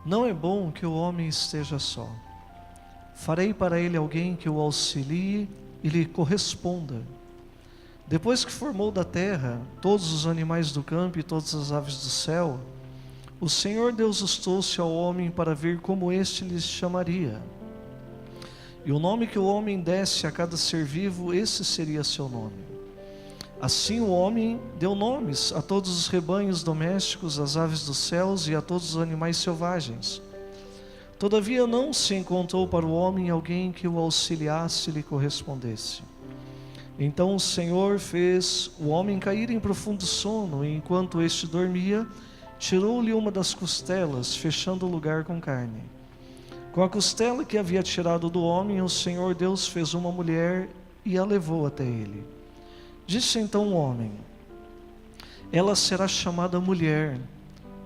Não é bom que o homem esteja só. Farei para ele alguém que o auxilie e lhe corresponda. Depois que formou da terra todos os animais do campo e todas as aves do céu, o Senhor Deus os trouxe ao homem para ver como este lhes chamaria. E o nome que o homem desse a cada ser vivo, esse seria seu nome. Assim o homem deu nomes a todos os rebanhos domésticos, às aves dos céus e a todos os animais selvagens. Todavia não se encontrou para o homem alguém que o auxiliasse e lhe correspondesse. Então o Senhor fez o homem cair em profundo sono, e enquanto este dormia, tirou-lhe uma das costelas, fechando o lugar com carne. Com a costela que havia tirado do homem, o Senhor Deus fez uma mulher e a levou até ele. Disse então o homem: ela será chamada mulher,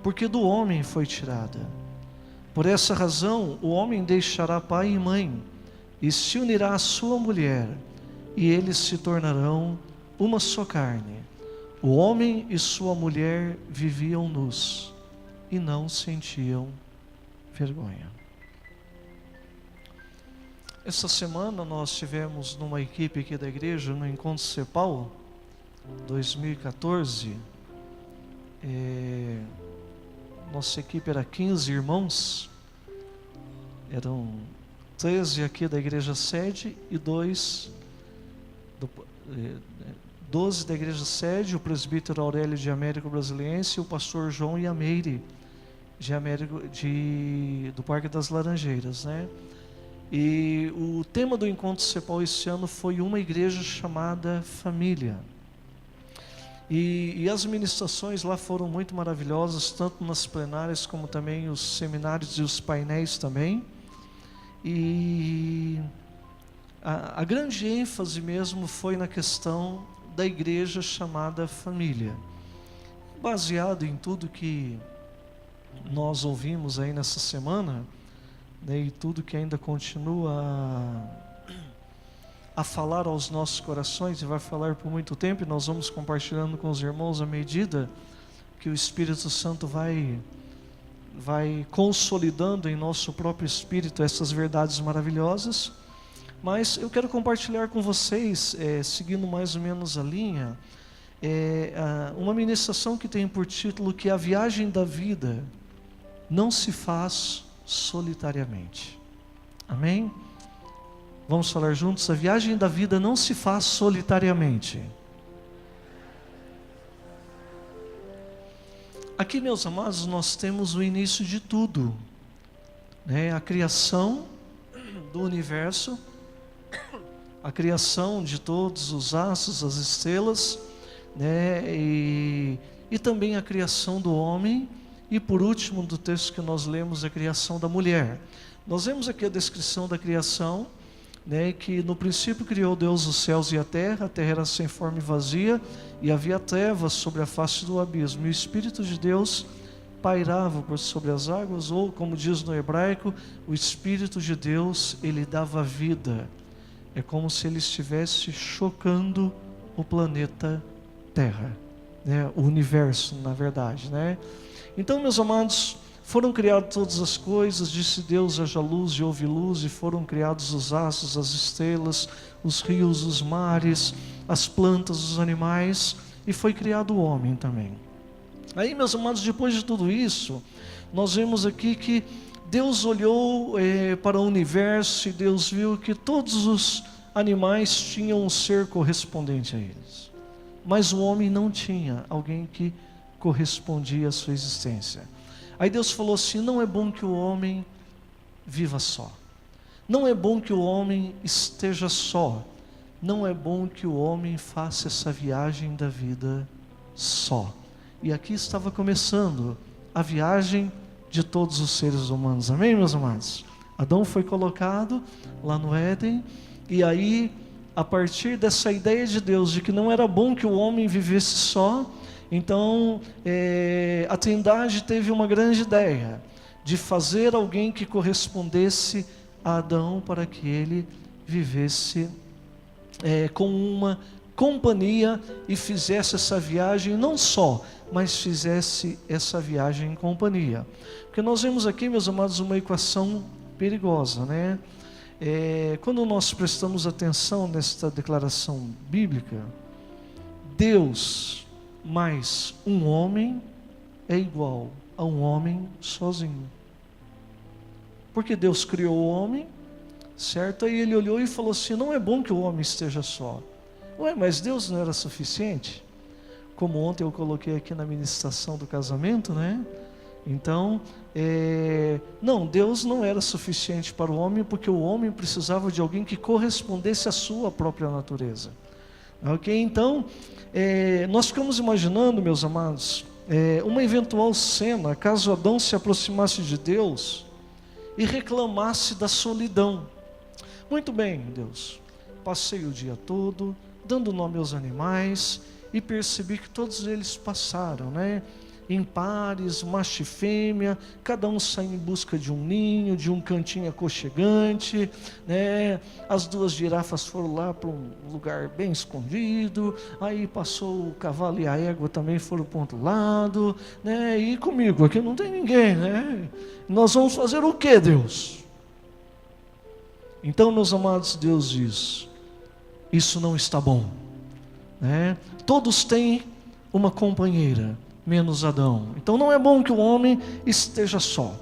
porque do homem foi tirada. Por essa razão, o homem deixará pai e mãe, e se unirá à sua mulher, e eles se tornarão uma só carne. O homem e sua mulher viviam nus, e não sentiam vergonha. Essa semana nós tivemos numa equipe aqui da igreja, no Encontro CEPAL 2014, nossa equipe era 15 irmãos, eram 13 aqui da igreja sede e 12 da igreja sede, o presbítero Aurélio de Américo Brasiliense e o pastor João Iameire de Américo, do Parque das Laranjeiras, né? E o tema do Encontro CEPAL esse ano foi uma igreja chamada família. E as ministrações lá foram muito maravilhosas, tanto nas plenárias como também os seminários e os painéis também. E a grande ênfase mesmo foi na questão da igreja chamada família. Baseado em tudo que nós ouvimos aí nessa semana, né, e tudo que ainda continua a falar aos nossos corações, e vai falar por muito tempo, e nós vamos compartilhando com os irmãos à medida que o Espírito Santo vai consolidando em nosso próprio espírito essas verdades maravilhosas. Mas eu quero compartilhar com vocês, seguindo mais ou menos a linha, uma ministração que tem por título que a viagem da vida não se faz solitariamente. Amém? Vamos falar juntos? A viagem da vida não se faz solitariamente. Aqui, meus amados, nós temos o início de tudo, né? A criação do universo, a criação de todos os astros, as estrelas, né? E também a criação do homem, e por último, do texto que nós lemos, a criação da mulher. Nós vemos aqui a descrição da criação, né, que no princípio criou Deus os céus e a terra era sem forma e vazia, e havia trevas sobre a face do abismo, e o Espírito de Deus pairava por sobre as águas, ou como diz no hebraico, o Espírito de Deus, ele dava vida. É como se ele estivesse chocando o planeta Terra, né, o universo, na verdade, né? Então, meus amados, foram criadas todas as coisas, disse Deus: haja luz e houve luz, e foram criados os astros, as estrelas, os rios, os mares, as plantas, os animais, e foi criado o homem também. Aí, meus amados, depois de tudo isso, nós vemos aqui que Deus olhou para o universo e Deus viu que todos os animais tinham um ser correspondente a eles, mas o homem não tinha alguém que correspondia à sua existência. Aí Deus falou assim: não é bom que o homem viva só, não é bom que o homem esteja só, não é bom que o homem faça essa viagem da vida só. E aqui estava começando a viagem de todos os seres humanos, amém, meus amados? Adão foi colocado lá no Éden, e aí, a partir dessa ideia de Deus, de que não era bom que o homem vivesse só, então, a Trindade teve uma grande ideia de fazer alguém que correspondesse a Adão para que ele vivesse com uma companhia e fizesse essa viagem não só, mas fizesse essa viagem em companhia. Porque nós vemos aqui, meus amados, uma equação perigosa, né? Quando nós prestamos atenção nesta declaração bíblica, Deus mais um homem é igual a um homem sozinho. Porque Deus criou o homem, certo? Aí ele olhou e falou assim: não é bom que o homem esteja só. Ué, mas Deus não era suficiente? Como ontem eu coloquei aqui na ministração do casamento, né? Então, não, Deus não era suficiente para o homem, porque o homem precisava de alguém que correspondesse à sua própria natureza. Ok? Então, nós ficamos imaginando, meus amados, uma eventual cena, caso Adão se aproximasse de Deus e reclamasse da solidão. Muito bem, Deus, passei o dia todo dando nome aos animais e percebi que todos eles passaram, né? Em pares, macho e fêmea, cada um sai em busca de um ninho, de um cantinho aconchegante, né? As duas girafas foram lá para um lugar bem escondido, aí passou o cavalo e a égua também foram para o outro lado, né? E comigo, aqui não tem ninguém, né? Nós vamos fazer o que, Deus? Então, meus amados, Deus diz: isso não está bom, né? Todos têm uma companheira, menos Adão. Então não é bom que o homem esteja só.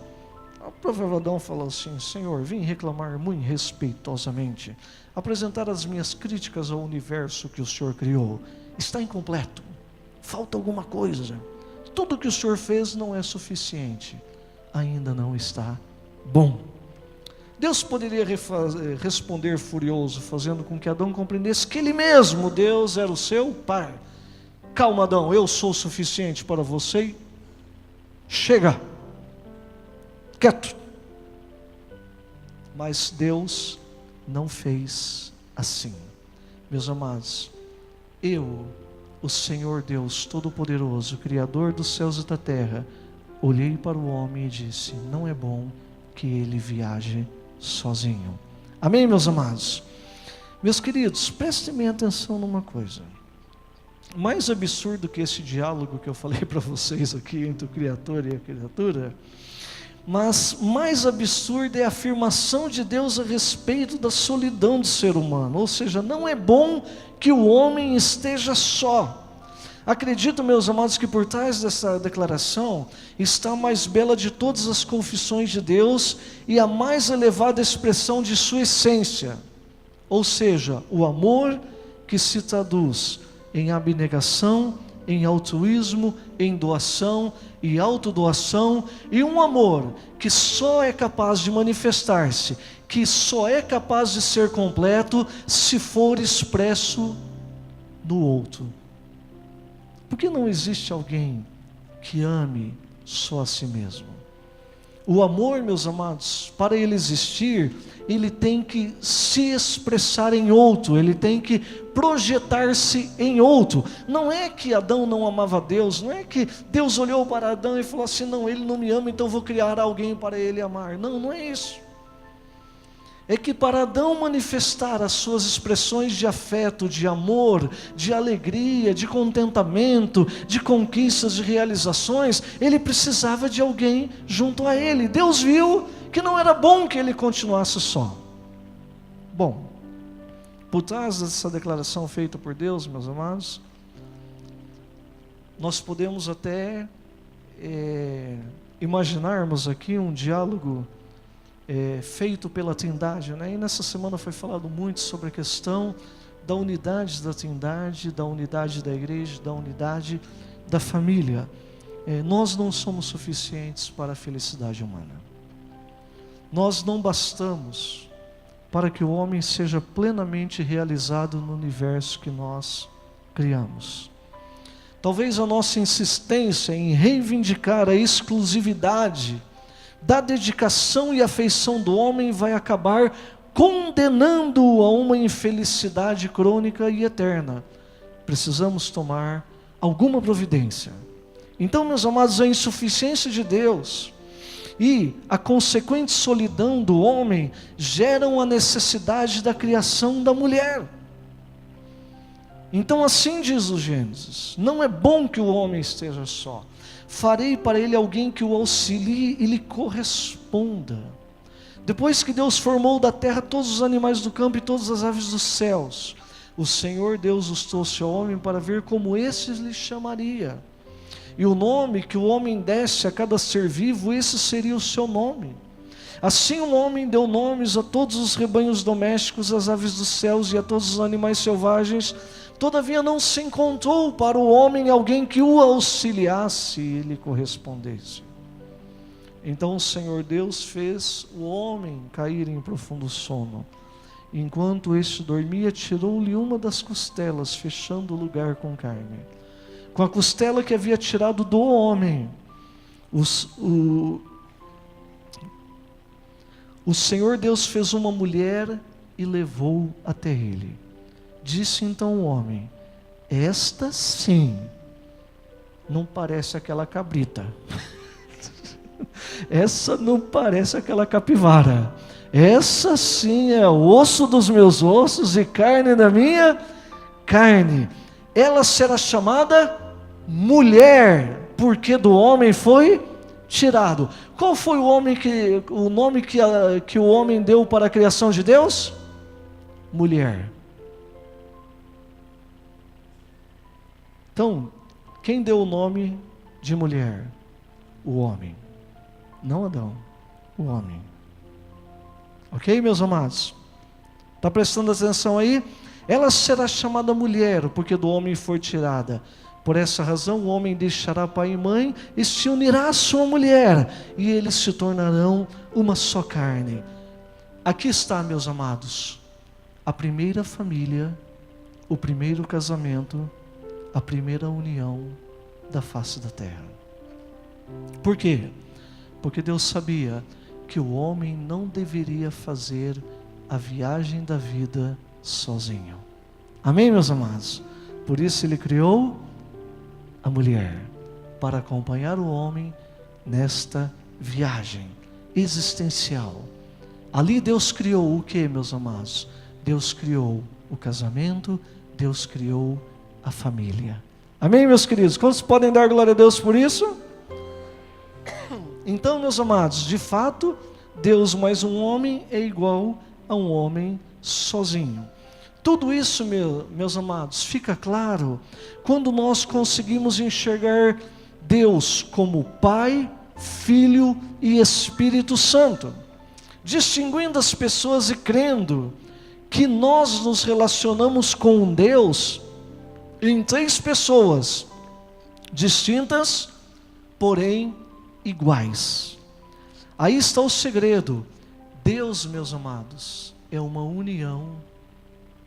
O próprio Adão falou assim: Senhor, vim reclamar muito respeitosamente, apresentar as minhas críticas ao universo que o Senhor criou. Está incompleto, falta alguma coisa. Tudo que o Senhor fez não é suficiente, ainda não está bom. Deus poderia responder furioso, fazendo com que Adão compreendesse que ele mesmo, Deus, era o seu pai. Calma, Adão, eu sou suficiente para você. Chega, quieto. Mas Deus não fez assim. Meus amados, o Senhor Deus Todo-Poderoso, Criador dos céus e da terra, olhei para o homem e disse: não é bom que ele viaje sozinho. Amém, meus amados? Meus queridos, prestem minha atenção numa coisa. Mais absurdo que esse diálogo que eu falei para vocês aqui entre o Criador e a criatura, mas mais absurda é a afirmação de Deus a respeito da solidão do ser humano. Ou seja, não é bom que o homem esteja só. Acredito, meus amados, que por trás dessa declaração está a mais bela de todas as confissões de Deus e a mais elevada expressão de sua essência, ou seja, o amor que se traduz em abnegação, em altruísmo, em doação e autodoação, e um amor que só é capaz de manifestar-se, que só é capaz de ser completo se for expresso no outro. Porque não existe alguém que ame só a si mesmo. O amor, meus amados, para ele existir, ele tem que se expressar em outro, ele tem que projetar-se em outro. Não é que Adão não amava Deus, não é que Deus olhou para Adão e falou assim: não, ele não me ama, então vou criar alguém para ele amar. Não, não é isso. É que para Adão manifestar as suas expressões de afeto, de amor, de alegria, de contentamento, de conquistas, de realizações, ele precisava de alguém junto a ele. Deus viu que não era bom que ele continuasse só. Bom, por trás dessa declaração feita por Deus, meus amados, nós podemos até imaginarmos aqui um diálogo feito pela Trindade, né? E nessa semana foi falado muito sobre a questão da unidade da Trindade, da unidade da igreja, da unidade da família. Nós não somos suficientes para a felicidade humana. Nós não bastamos para que o homem seja plenamente realizado no universo que nós criamos. Talvez a nossa insistência em reivindicar a exclusividade da dedicação e afeição do homem vai acabar condenando-o a uma infelicidade crônica e eterna. Precisamos tomar alguma providência. Então, meus amados, a insuficiência de Deus e a consequente solidão do homem geram a necessidade da criação da mulher. Então assim diz o Gênesis: não é bom que o homem esteja só. Farei para ele alguém que o auxilie e lhe corresponda. Depois que Deus formou da terra todos os animais do campo e todas as aves dos céus, o Senhor Deus os trouxe ao homem para ver como esses lhe chamaria. E o nome que o homem desse a cada ser vivo, esse seria o seu nome. Assim o homem deu nomes a todos os rebanhos domésticos, às aves dos céus e a todos os animais selvagens. Todavia não se encontrou para o homem alguém que o auxiliasse e lhe correspondesse. Então o Senhor Deus fez o homem cair em profundo sono. Enquanto este dormia, tirou-lhe uma das costelas, fechando o lugar com carne. Com a costela que havia tirado do homem, o Senhor Deus fez uma mulher e levou até ele. Disse então o homem: esta sim, não parece aquela cabrita. Essa não parece aquela capivara. Essa sim é osso dos meus ossos e carne da minha carne. Ela será chamada mulher, porque do homem foi tirado. Qual foi o nome que o homem deu para a criação de Deus? Mulher. Então, quem deu o nome de mulher? O homem. Não Adão, o homem. Ok, meus amados? Está prestando atenção aí? Ela será chamada mulher, porque do homem foi tirada. Por essa razão o homem deixará pai e mãe e se unirá à sua mulher, e eles se tornarão uma só carne. Aqui está, meus amados, a primeira família, o primeiro casamento, a primeira união da face da terra. Por quê? Porque Deus sabia que o homem não deveria fazer a viagem da vida sozinho. Amém, meus amados? Por isso Ele criou a mulher, para acompanhar o homem nesta viagem existencial. Ali Deus criou o que, meus amados? Deus criou o casamento, Deus criou a família. Amém, meus queridos? Quantos podem dar glória a Deus por isso? Então, meus amados, de fato, Deus mais um homem é igual a um homem sozinho. Tudo isso, meus amados, fica claro quando nós conseguimos enxergar Deus como Pai, Filho e Espírito Santo, distinguindo as pessoas e crendo que nós nos relacionamos com Deus em três pessoas distintas, porém iguais. Aí está o segredo. Deus, meus amados, é uma união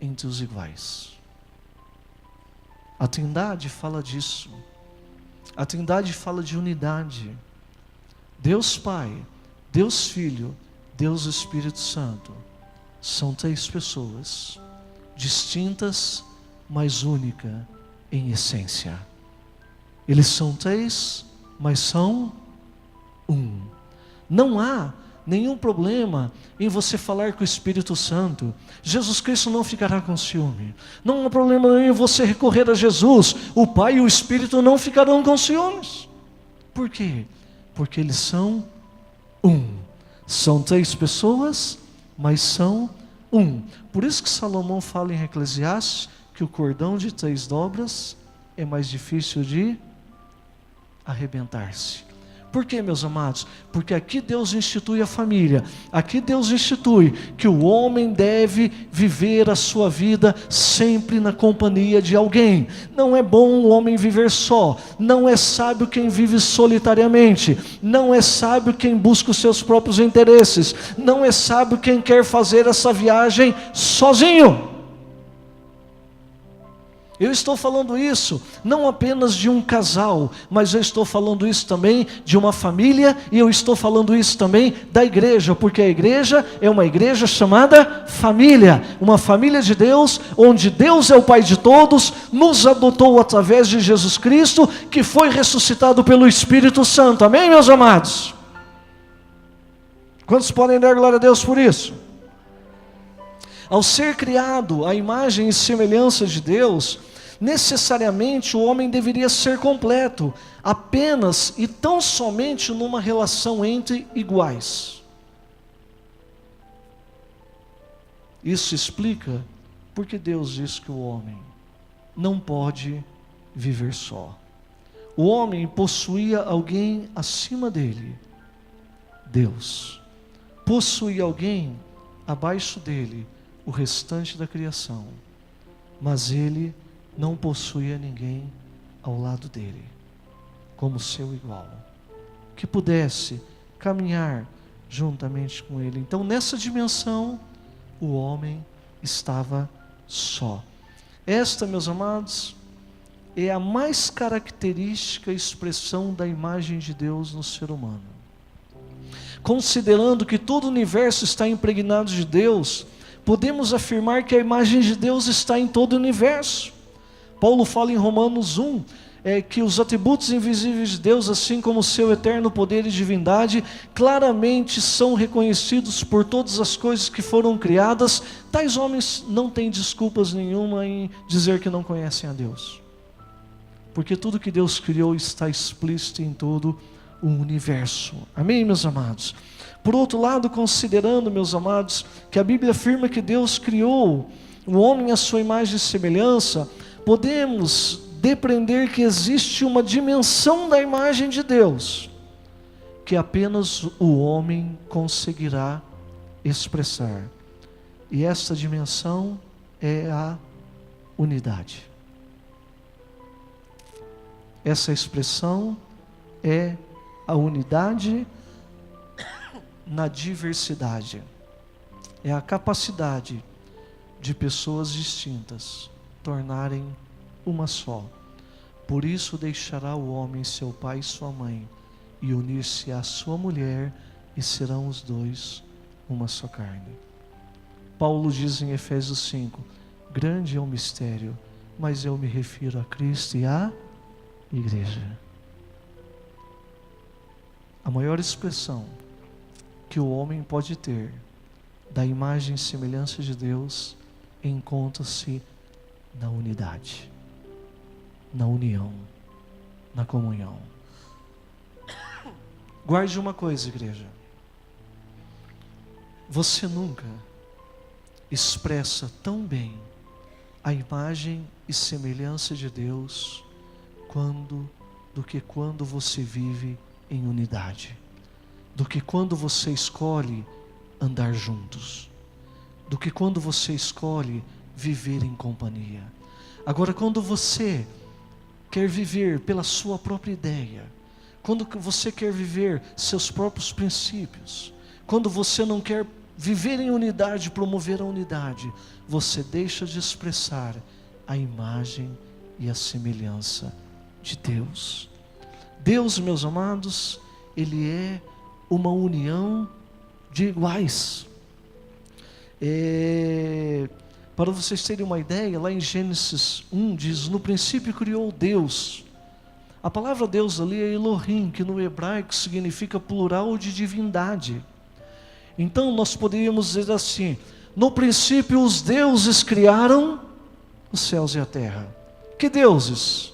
entre os iguais. A Trindade fala disso. A Trindade fala de unidade. Deus Pai, Deus Filho, Deus Espírito Santo são três pessoas distintas, mas únicas em essência. Eles são três, mas são um. Não há nenhum problema em você falar com o Espírito Santo. Jesus Cristo não ficará com ciúme. Não há problema em você recorrer a Jesus. O Pai e o Espírito não ficarão com ciúmes. Por quê? Porque eles são um. São três pessoas, mas são um. Por isso que Salomão fala em Eclesiastes que o cordão de três dobras é mais difícil de arrebentar-se. Por quê, meus amados? Porque aqui Deus institui a família. Aqui Deus institui que o homem deve viver a sua vida sempre na companhia de alguém. Não é bom o homem viver só. Não é sábio quem vive solitariamente. Não é sábio quem busca os seus próprios interesses. Não é sábio quem quer fazer essa viagem sozinho. Eu estou falando isso não apenas de um casal, mas eu estou falando isso também de uma família, e eu estou falando isso também da igreja, porque a igreja é uma igreja chamada família, uma família de Deus, onde Deus é o Pai de todos, nos adotou através de Jesus Cristo, que foi ressuscitado pelo Espírito Santo. Amém, meus amados? Quantos podem dar glória a Deus por isso? Ao ser criado à imagem e semelhança de Deus, necessariamente o homem deveria ser completo, apenas e tão somente numa relação entre iguais. Isso explica porque Deus diz que o homem não pode viver só. O homem possuía alguém acima dele, Deus. Possuía alguém abaixo dele, o restante da criação. Mas ele não possuía ninguém ao lado dele, como seu igual, que pudesse caminhar juntamente com ele. Então, nessa dimensão, o homem estava só. Esta, meus amados, é a mais característica expressão da imagem de Deus no ser humano. Considerando que todo o universo está impregnado de Deus, podemos afirmar que a imagem de Deus está em todo o universo. Paulo fala em Romanos 1, que os atributos invisíveis de Deus, assim como o seu eterno poder e divindade, claramente são reconhecidos por todas as coisas que foram criadas. Tais homens não têm desculpas nenhuma em dizer que não conhecem a Deus, porque tudo que Deus criou está explícito em todo o universo. Amém, meus amados? Por outro lado, considerando, meus amados, que a Bíblia afirma que Deus criou o homem à sua imagem e semelhança, podemos depreender que existe uma dimensão da imagem de Deus que apenas o homem conseguirá expressar. E essa dimensão é a unidade. Essa expressão é a unidade na diversidade. É a capacidade de pessoas distintas tornarem uma só. Por isso deixará o homem seu pai e sua mãe, e unir-se à sua mulher, e serão os dois uma só carne. Paulo diz em Efésios 5, grande é o mistério, mas eu me refiro a Cristo e à igreja. A maior expressão que o homem pode ter da imagem e semelhança de Deus encontra-se na unidade, na união, na comunhão. Guarde uma coisa, igreja: você nunca expressa tão bem a imagem e semelhança de Deus do que quando você vive em unidade, do que quando você escolhe andar juntos, do que quando você escolhe viver em companhia. Agora, quando você quer viver pela sua própria ideia, quando você quer viver seus próprios princípios, quando você não quer viver em unidade, promover a unidade, você deixa de expressar a imagem e a semelhança de Deus. Deus, meus amados, Ele é uma união de iguais. Para vocês terem uma ideia, lá em Gênesis 1 diz, no princípio criou Deus. A palavra Deus ali é Elohim, que no hebraico significa plural de divindade. Então nós poderíamos dizer assim, no princípio os deuses criaram os céus e a terra. Que deuses?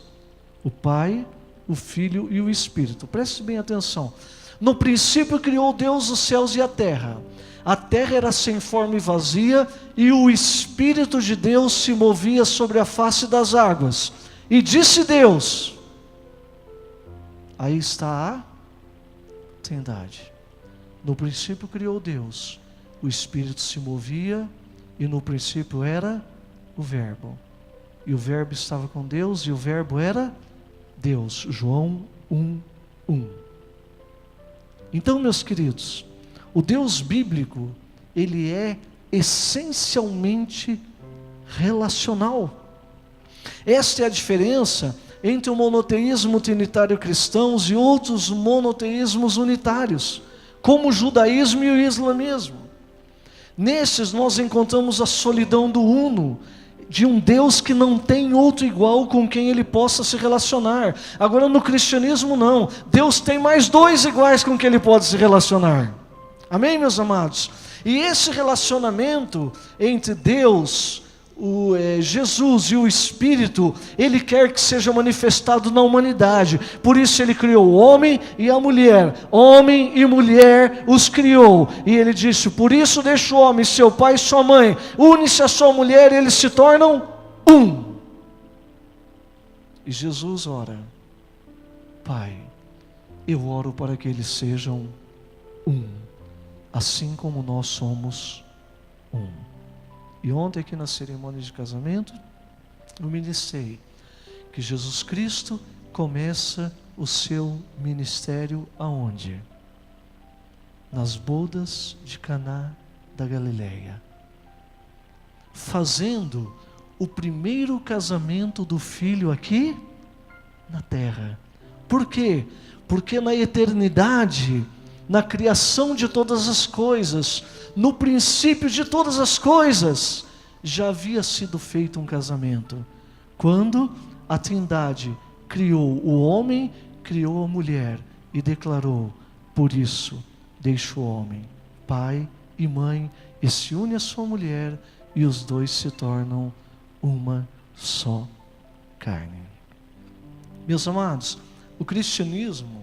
O Pai, o Filho e o Espírito. Preste bem atenção. No princípio criou Deus os céus e a terra. A terra era sem forma e vazia, e o Espírito de Deus se movia sobre a face das águas. E disse Deus, aí está a Trindade. No princípio criou Deus, o Espírito se movia, e no princípio era o Verbo. E o Verbo estava com Deus, e o Verbo era Deus. João 1:1. Então, meus queridos, o Deus bíblico, ele é essencialmente relacional. Esta é a diferença entre o monoteísmo trinitário cristãos e outros monoteísmos unitários, como o judaísmo e o islamismo. Nesses nós encontramos a solidão do uno, de um Deus que não tem outro igual com quem ele possa se relacionar. Agora no cristianismo não, Deus tem mais dois iguais com quem ele pode se relacionar. Amém, meus amados? E esse relacionamento entre Deus, Jesus e o Espírito, Ele quer que seja manifestado na humanidade. Por isso Ele criou o homem e a mulher. Homem e mulher os criou. E Ele disse, por isso deixa o homem, seu pai e sua mãe, une-se a sua mulher e eles se tornam um. E Jesus ora, Pai, eu oro para que eles sejam um, assim como nós somos um. E ontem aqui na cerimônia de casamento, eu ministrei que Jesus Cristo começa o seu ministério aonde? Nas bodas de Caná da Galileia, fazendo o primeiro casamento do filho aqui na terra. Por quê? Porque na eternidade, na criação de todas as coisas, no princípio de todas as coisas, já havia sido feito um casamento. Quando a Trindade criou o homem, criou a mulher e declarou, por isso, deixa o homem, pai e mãe, e se une a sua mulher, e os dois se tornam uma só carne. Meus amados, o cristianismo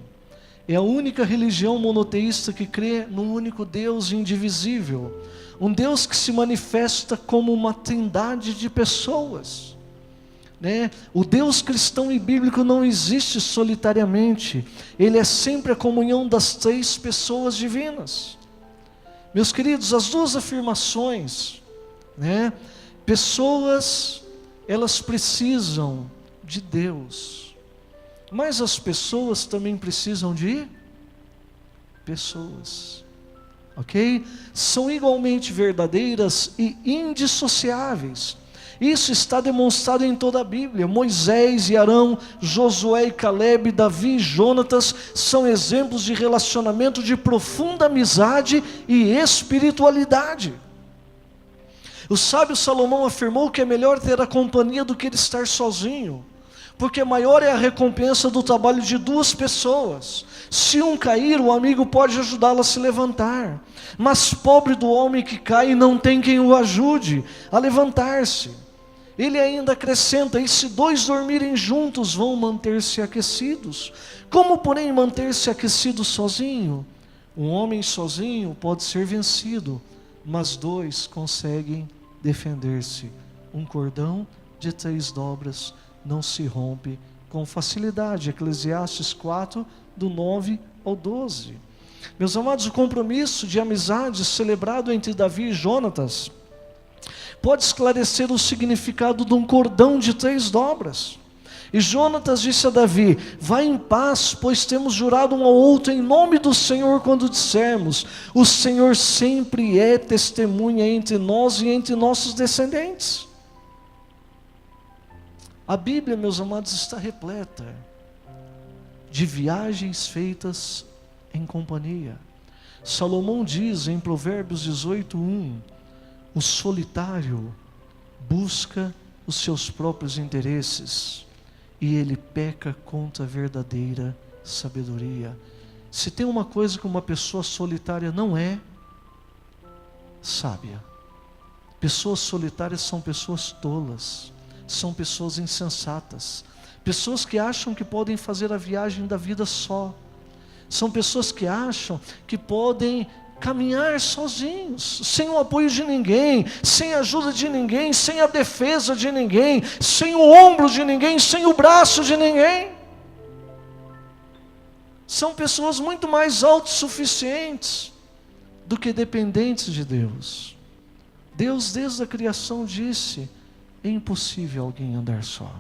é a única religião monoteísta que crê num único Deus indivisível. Um Deus que se manifesta como uma trindade de pessoas. O Deus cristão e bíblico não existe solitariamente. Ele é sempre a comunhão das três pessoas divinas. Meus queridos, as duas afirmações, pessoas, elas precisam de Deus. Mas as pessoas também precisam de pessoas, ok? São igualmente verdadeiras e indissociáveis. Isso está demonstrado em toda a Bíblia. Moisés e Arão, Josué e Caleb, Davi e Jonatas são exemplos de relacionamento de profunda amizade e espiritualidade. O sábio Salomão afirmou que é melhor ter a companhia do que estar sozinho, porque maior é a recompensa do trabalho de duas pessoas. Se um cair, o amigo pode ajudá-lo a se levantar, mas pobre do homem que cai e não tem quem o ajude a levantar-se. Ele ainda acrescenta, e se dois dormirem juntos, vão manter-se aquecidos. Como, porém, manter-se aquecido sozinho? Um homem sozinho pode ser vencido, mas dois conseguem defender-se. Um cordão de 3 dobras não se rompe com facilidade. Eclesiastes 4, do 9 ao 12. Meus amados, o compromisso de amizade celebrado entre Davi e Jonatas pode esclarecer o significado de um cordão de 3 dobras. E Jonatas disse a Davi, vai em paz, pois temos jurado um ao outro em nome do Senhor, quando dissemos, o Senhor sempre é testemunha entre nós e entre nossos descendentes. A Bíblia, meus amados, está repleta de viagens feitas em companhia. Salomão diz em Provérbios 18:1, o solitário busca os seus próprios interesses e ele peca contra a verdadeira sabedoria. Se tem uma coisa que uma pessoa solitária não é, sábia. Pessoas solitárias são pessoas tolas, são pessoas insensatas, pessoas que acham que podem fazer a viagem da vida só, são pessoas que acham que podem caminhar sozinhos, sem o apoio de ninguém, sem a ajuda de ninguém, sem a defesa de ninguém, sem o ombro de ninguém, sem o braço de ninguém. São pessoas muito mais autossuficientes do que dependentes de Deus. Deus desde a criação disse, é impossível alguém andar só.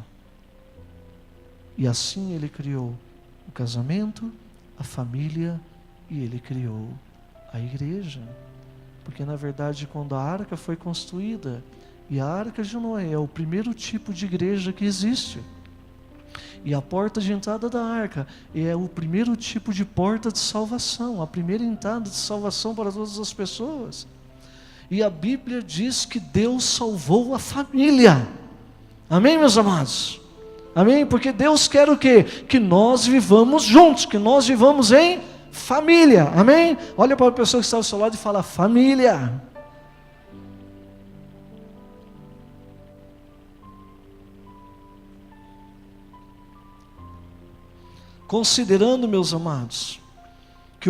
E assim Ele criou o casamento, a família, e Ele criou a igreja. Porque na verdade quando a arca foi construída, e a arca de Noé é o primeiro tipo de igreja que existe, e a porta de entrada da arca é o primeiro tipo de porta de salvação, a primeira entrada de salvação para todas as pessoas. E a Bíblia diz que Deus salvou a família. Amém, meus amados? Amém? Porque Deus quer o quê? Que nós vivamos juntos, que nós vivamos em família. Amém? Olha para a pessoa que está ao seu lado e fala, família. Considerando, meus amados, que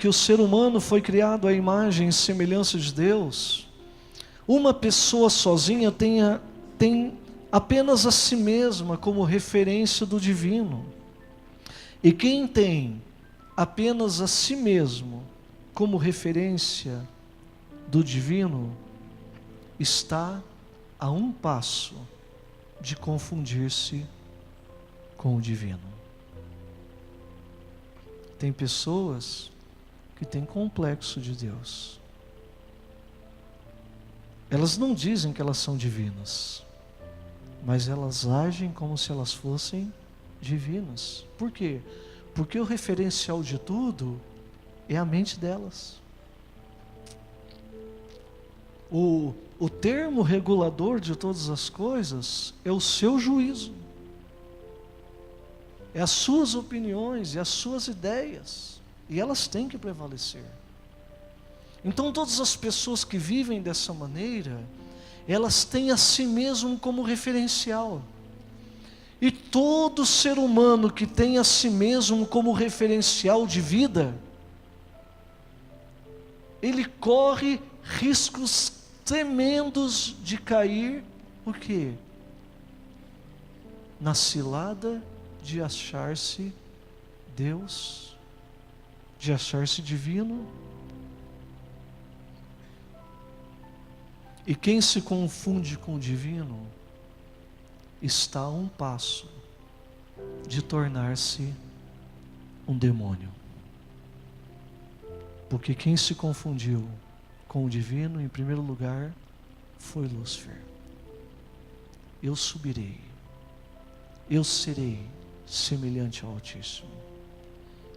o ser humano foi criado à imagem e semelhança de Deus, uma pessoa sozinha tem apenas a si mesma como referência do divino. E quem tem apenas a si mesmo como referência do divino, está a um passo de confundir-se com o divino. Tem pessoas que têm complexo de Deus. Elas não dizem que elas são divinas, mas elas agem como se elas fossem divinas. Por quê? Porque o referencial de tudo é a mente delas. O termo regulador de todas as coisas é o seu juízo. É as suas opiniões e as suas ideias. E elas têm que prevalecer. Então todas as pessoas que vivem dessa maneira, elas têm a si mesmo como referencial. E todo ser humano que tem a si mesmo como referencial de vida, ele corre riscos tremendos de cair, o quê? Na cilada de achar-se Deus, de achar-se divino. E quem se confunde com o divino, está a um passo de tornar-se um demônio. Porque quem se confundiu com o divino, em primeiro lugar, foi Lúcifer. Eu subirei, eu serei semelhante ao Altíssimo,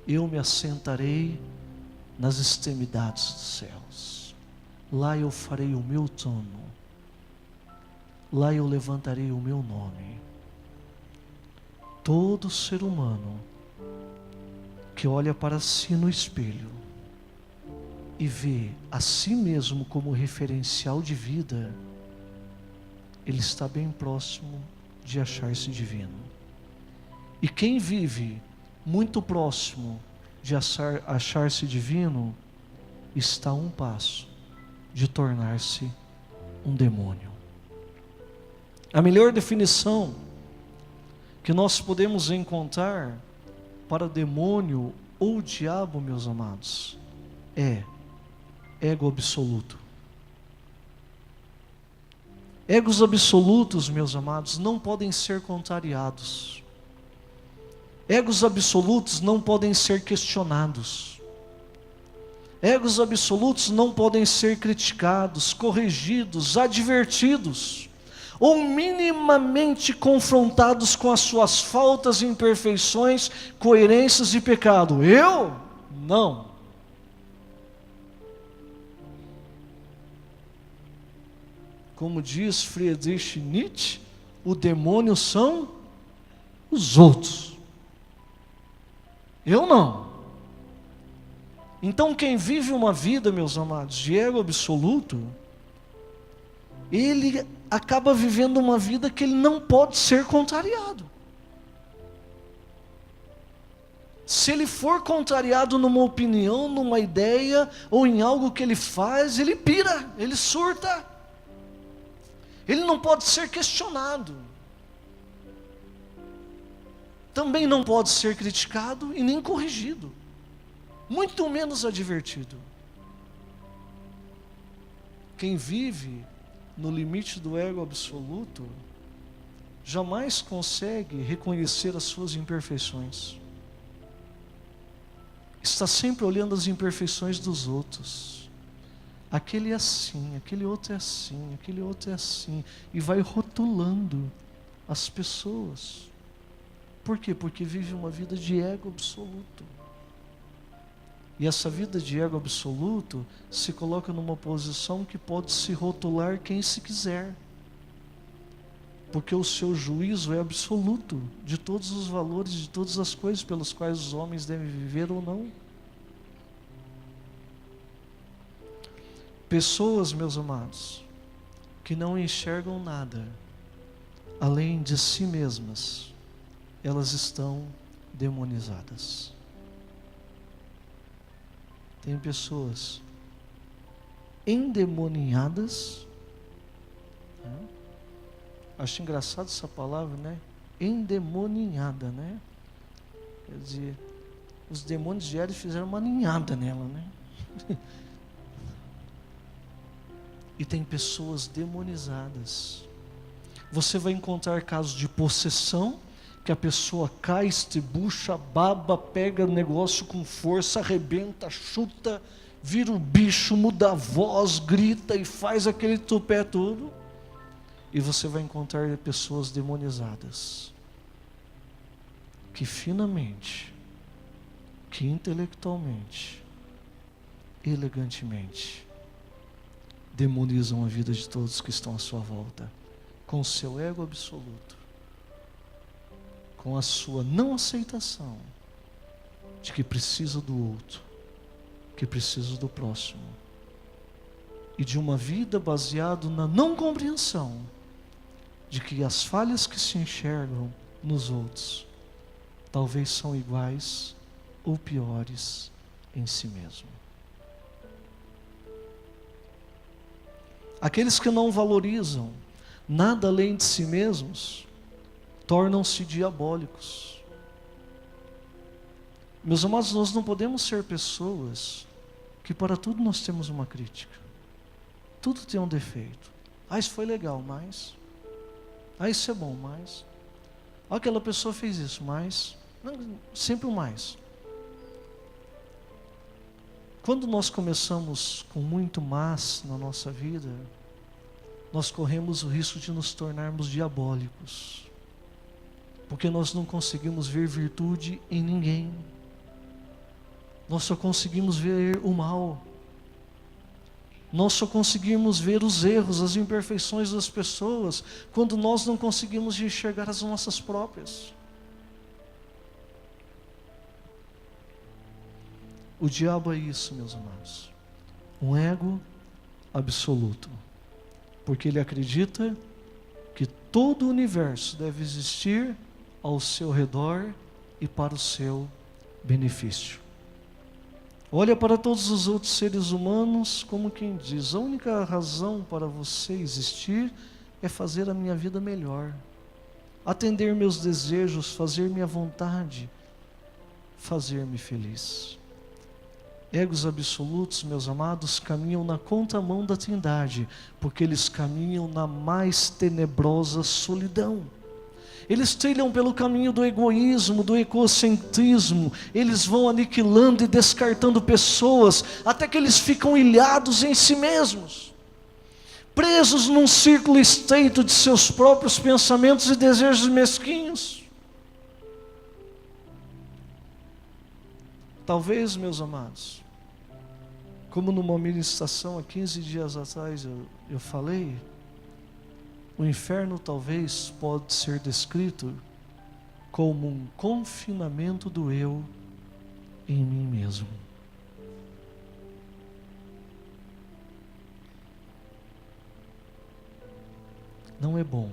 eu me assentarei nas extremidades dos céus, lá eu farei o meu trono, lá eu levantarei o meu nome. Todo ser humano que olha para si no espelho e vê a si mesmo como referencial de vida, ele está bem próximo de achar-se divino. E quem vive muito próximo de achar-se divino, está a um passo de tornar-se um demônio. A melhor definição que nós podemos encontrar para demônio ou diabo, meus amados, é ego absoluto. Egos absolutos, meus amados, não podem ser contrariados. Egos absolutos não podem ser questionados. Egos absolutos não podem ser criticados, corrigidos, advertidos, ou minimamente confrontados com as suas faltas, imperfeições, coerências e pecado. Eu? Não. Como diz Friedrich Nietzsche, o demônio são os outros. Eu não. Então quem vive uma vida, meus amados, de ego absoluto, ele acaba vivendo uma vida que ele não pode ser contrariado. Se ele for contrariado numa opinião, numa ideia, ou em algo que ele faz, ele pira, ele surta. Ele não pode ser questionado. Também não pode ser criticado e nem corrigido. Muito menos advertido. Quem vive no limite do ego absoluto, jamais consegue reconhecer as suas imperfeições. Está sempre olhando as imperfeições dos outros. Aquele é assim, aquele outro é assim, aquele outro é assim. E vai rotulando as pessoas. Por quê? Porque vive uma vida de ego absoluto. E essa vida de ego absoluto se coloca numa posição que pode se rotular quem se quiser. Porque o seu juízo é absoluto de todos os valores, de todas as coisas pelas quais os homens devem viver ou não. Pessoas, meus amados, que não enxergam nada além de si mesmas, elas estão demonizadas. Tem pessoas endemoniadas. Acho engraçado essa palavra, né? Endemoniada, né? Quer dizer, os demônios vieram e fizeram uma ninhada nela, né? E tem pessoas demonizadas. Você vai encontrar casos de possessão, que a pessoa cai, estribucha, baba, pega o negócio com força, arrebenta, chuta, vira um bicho, muda a voz, grita e faz aquele tupé todo. E você vai encontrar pessoas demonizadas, que finamente, que intelectualmente, elegantemente, demonizam a vida de todos que estão à sua volta, com o seu ego absoluto, com a sua não aceitação de que precisa do outro, que precisa do próximo, e de uma vida baseada na não compreensão de que as falhas que se enxergam nos outros talvez são iguais ou piores em si mesmo. Aqueles que não valorizam nada além de si mesmos tornam-se diabólicos. Meus amados, nós não podemos ser pessoas que para tudo nós temos uma crítica. Tudo tem um defeito. Isso foi legal, mas... isso é bom, mas... aquela pessoa fez isso, mas... sempre o mais. Quando nós começamos com muito mas na nossa vida, nós corremos o risco de nos tornarmos diabólicos. Porque nós não conseguimos ver virtude em ninguém. Nós só conseguimos ver o mal. Nós só conseguimos ver os erros, as imperfeições das pessoas, quando nós não conseguimos enxergar as nossas próprias. O diabo é isso, meus amados. Um ego absoluto. Porque ele acredita que todo o universo deve existir ao seu redor e para o seu benefício. Olha para todos os outros seres humanos como quem diz: a única razão para você existir é fazer a minha vida melhor, atender meus desejos, fazer minha vontade, fazer-me feliz. Egos absolutos, meus amados, caminham na contramão da Trindade, porque eles caminham na mais tenebrosa solidão. Eles trilham pelo caminho do egoísmo, do egocentrismo. Eles vão aniquilando e descartando pessoas, até que eles ficam ilhados em si mesmos, presos num círculo estreito de seus próprios pensamentos e desejos mesquinhos. Talvez, meus amados, como numa ministração há 15 dias atrás eu falei, o inferno talvez pode ser descrito como um confinamento do eu em mim mesmo. Não é bom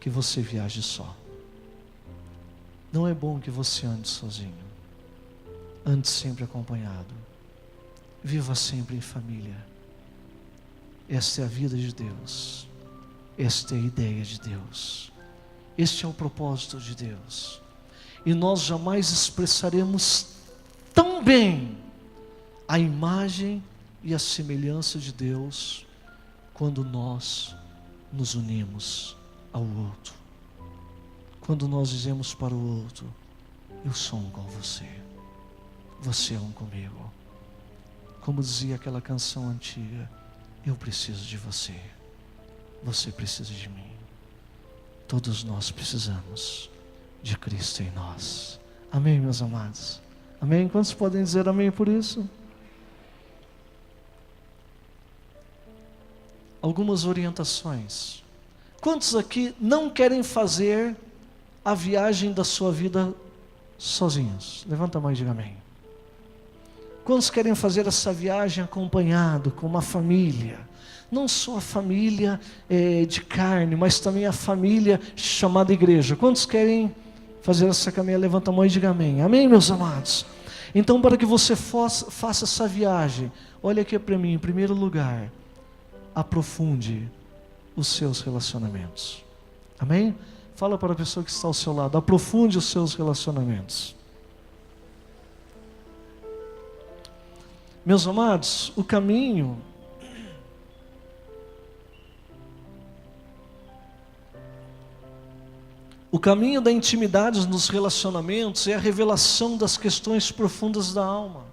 que você viaje só. Não é bom que você ande sozinho. Ande sempre acompanhado. Viva sempre em família. Esta é a vida de Deus. Esta é a ideia de Deus. Este é o propósito de Deus. E nós jamais expressaremos tão bem a imagem e a semelhança de Deus quando nós nos unimos ao outro. Quando nós dizemos para o outro: eu sou um com você, você é um comigo. Como dizia aquela canção antiga: eu preciso de você, você precisa de mim. Todos nós precisamos de Cristo em nós. Amém, meus amados? Amém? Quantos podem dizer amém por isso? Algumas orientações. Quantos aqui não querem fazer a viagem da sua vida sozinhos? Levanta a mão e diga amém. Quantos querem fazer essa viagem acompanhado com uma família? Não só a família de carne, mas também a família chamada igreja. Quantos querem fazer essa caminhada? Levanta a mão e diga amém. Amém, meus amados? Então, para que você faça essa viagem, olha aqui para mim, em primeiro lugar, aprofunde os seus relacionamentos. Amém? Fala para a pessoa que está ao seu lado, aprofunde os seus relacionamentos. Meus amados, o caminho da intimidade nos relacionamentos é a revelação das questões profundas da alma.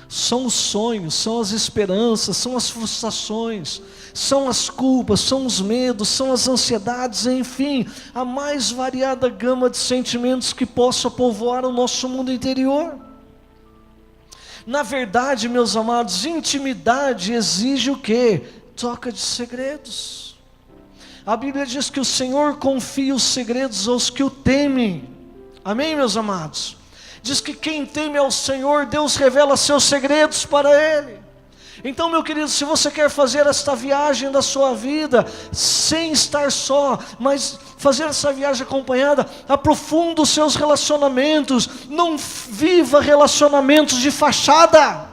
São os sonhos, são as esperanças, são as frustrações, são as culpas, são os medos, são as ansiedades, enfim, a mais variada gama de sentimentos que possa povoar o nosso mundo interior. Na verdade, meus amados, intimidade exige o quê? Troca de segredos. A Bíblia diz que o Senhor confia os segredos aos que o temem. Amém, meus amados? Diz que quem teme ao Senhor, Deus revela seus segredos para ele. Então, meu querido, se você quer fazer esta viagem da sua vida, sem estar só, mas fazer essa viagem acompanhada, aprofunda os seus relacionamentos, não viva relacionamentos de fachada.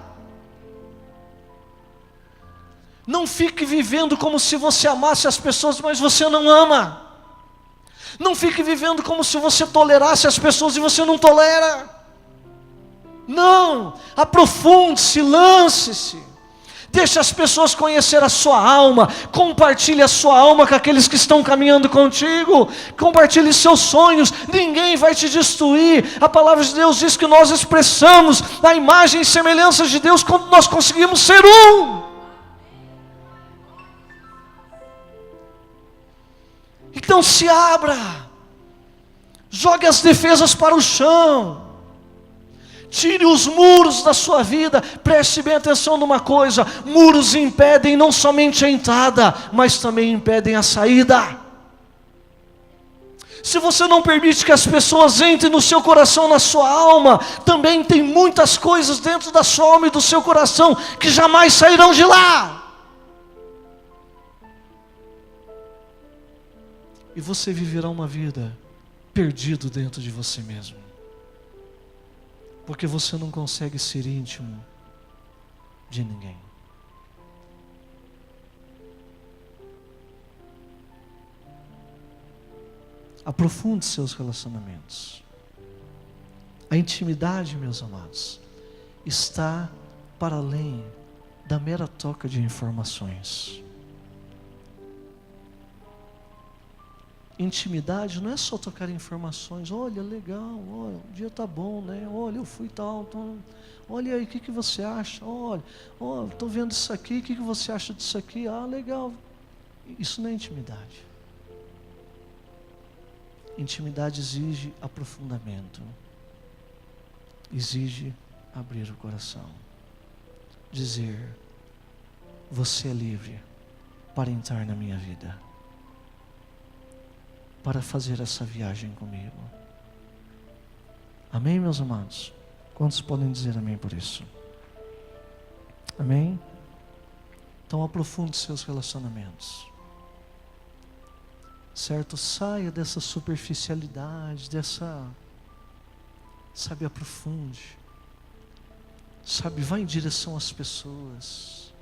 Não fique vivendo como se você amasse as pessoas, mas você não ama. Não fique vivendo como se você tolerasse as pessoas e você não tolera. Não, aprofunde-se, lance-se. Deixe as pessoas conhecer a sua alma. Compartilhe a sua alma com aqueles que estão caminhando contigo. Compartilhe seus sonhos. Ninguém vai te destruir. A palavra de Deus diz que nós expressamos a imagem e semelhança de Deus quando nós conseguimos ser um. Então se abra, jogue as defesas para o chão, tire os muros da sua vida. Preste bem atenção numa coisa: muros impedem não somente a entrada, mas também impedem a saída. Se você não permite que as pessoas entrem no seu coração, na sua alma, também tem muitas coisas dentro da sua alma e do seu coração que jamais sairão de lá. E você viverá uma vida perdido dentro de você mesmo, porque você não consegue ser íntimo de ninguém. Aprofunde seus relacionamentos. A intimidade, meus amados, está para além da mera troca de informações. Intimidade não é só trocar informações. Olha, legal, olha, o dia tá bom, né? Olha, eu fui tal, olha aí, o que você acha? Olha, estou vendo isso aqui, o que você acha disso aqui? Ah, legal. Isso não é intimidade. Intimidade exige aprofundamento, exige abrir o coração, dizer: você é livre para entrar na minha vida, para fazer essa viagem comigo. Amém, meus amados? Quantos podem dizer amém por isso? Amém? Então aprofunde seus relacionamentos, certo? Saia dessa superficialidade, sabe, aprofunde, sabe, vá em direção às pessoas,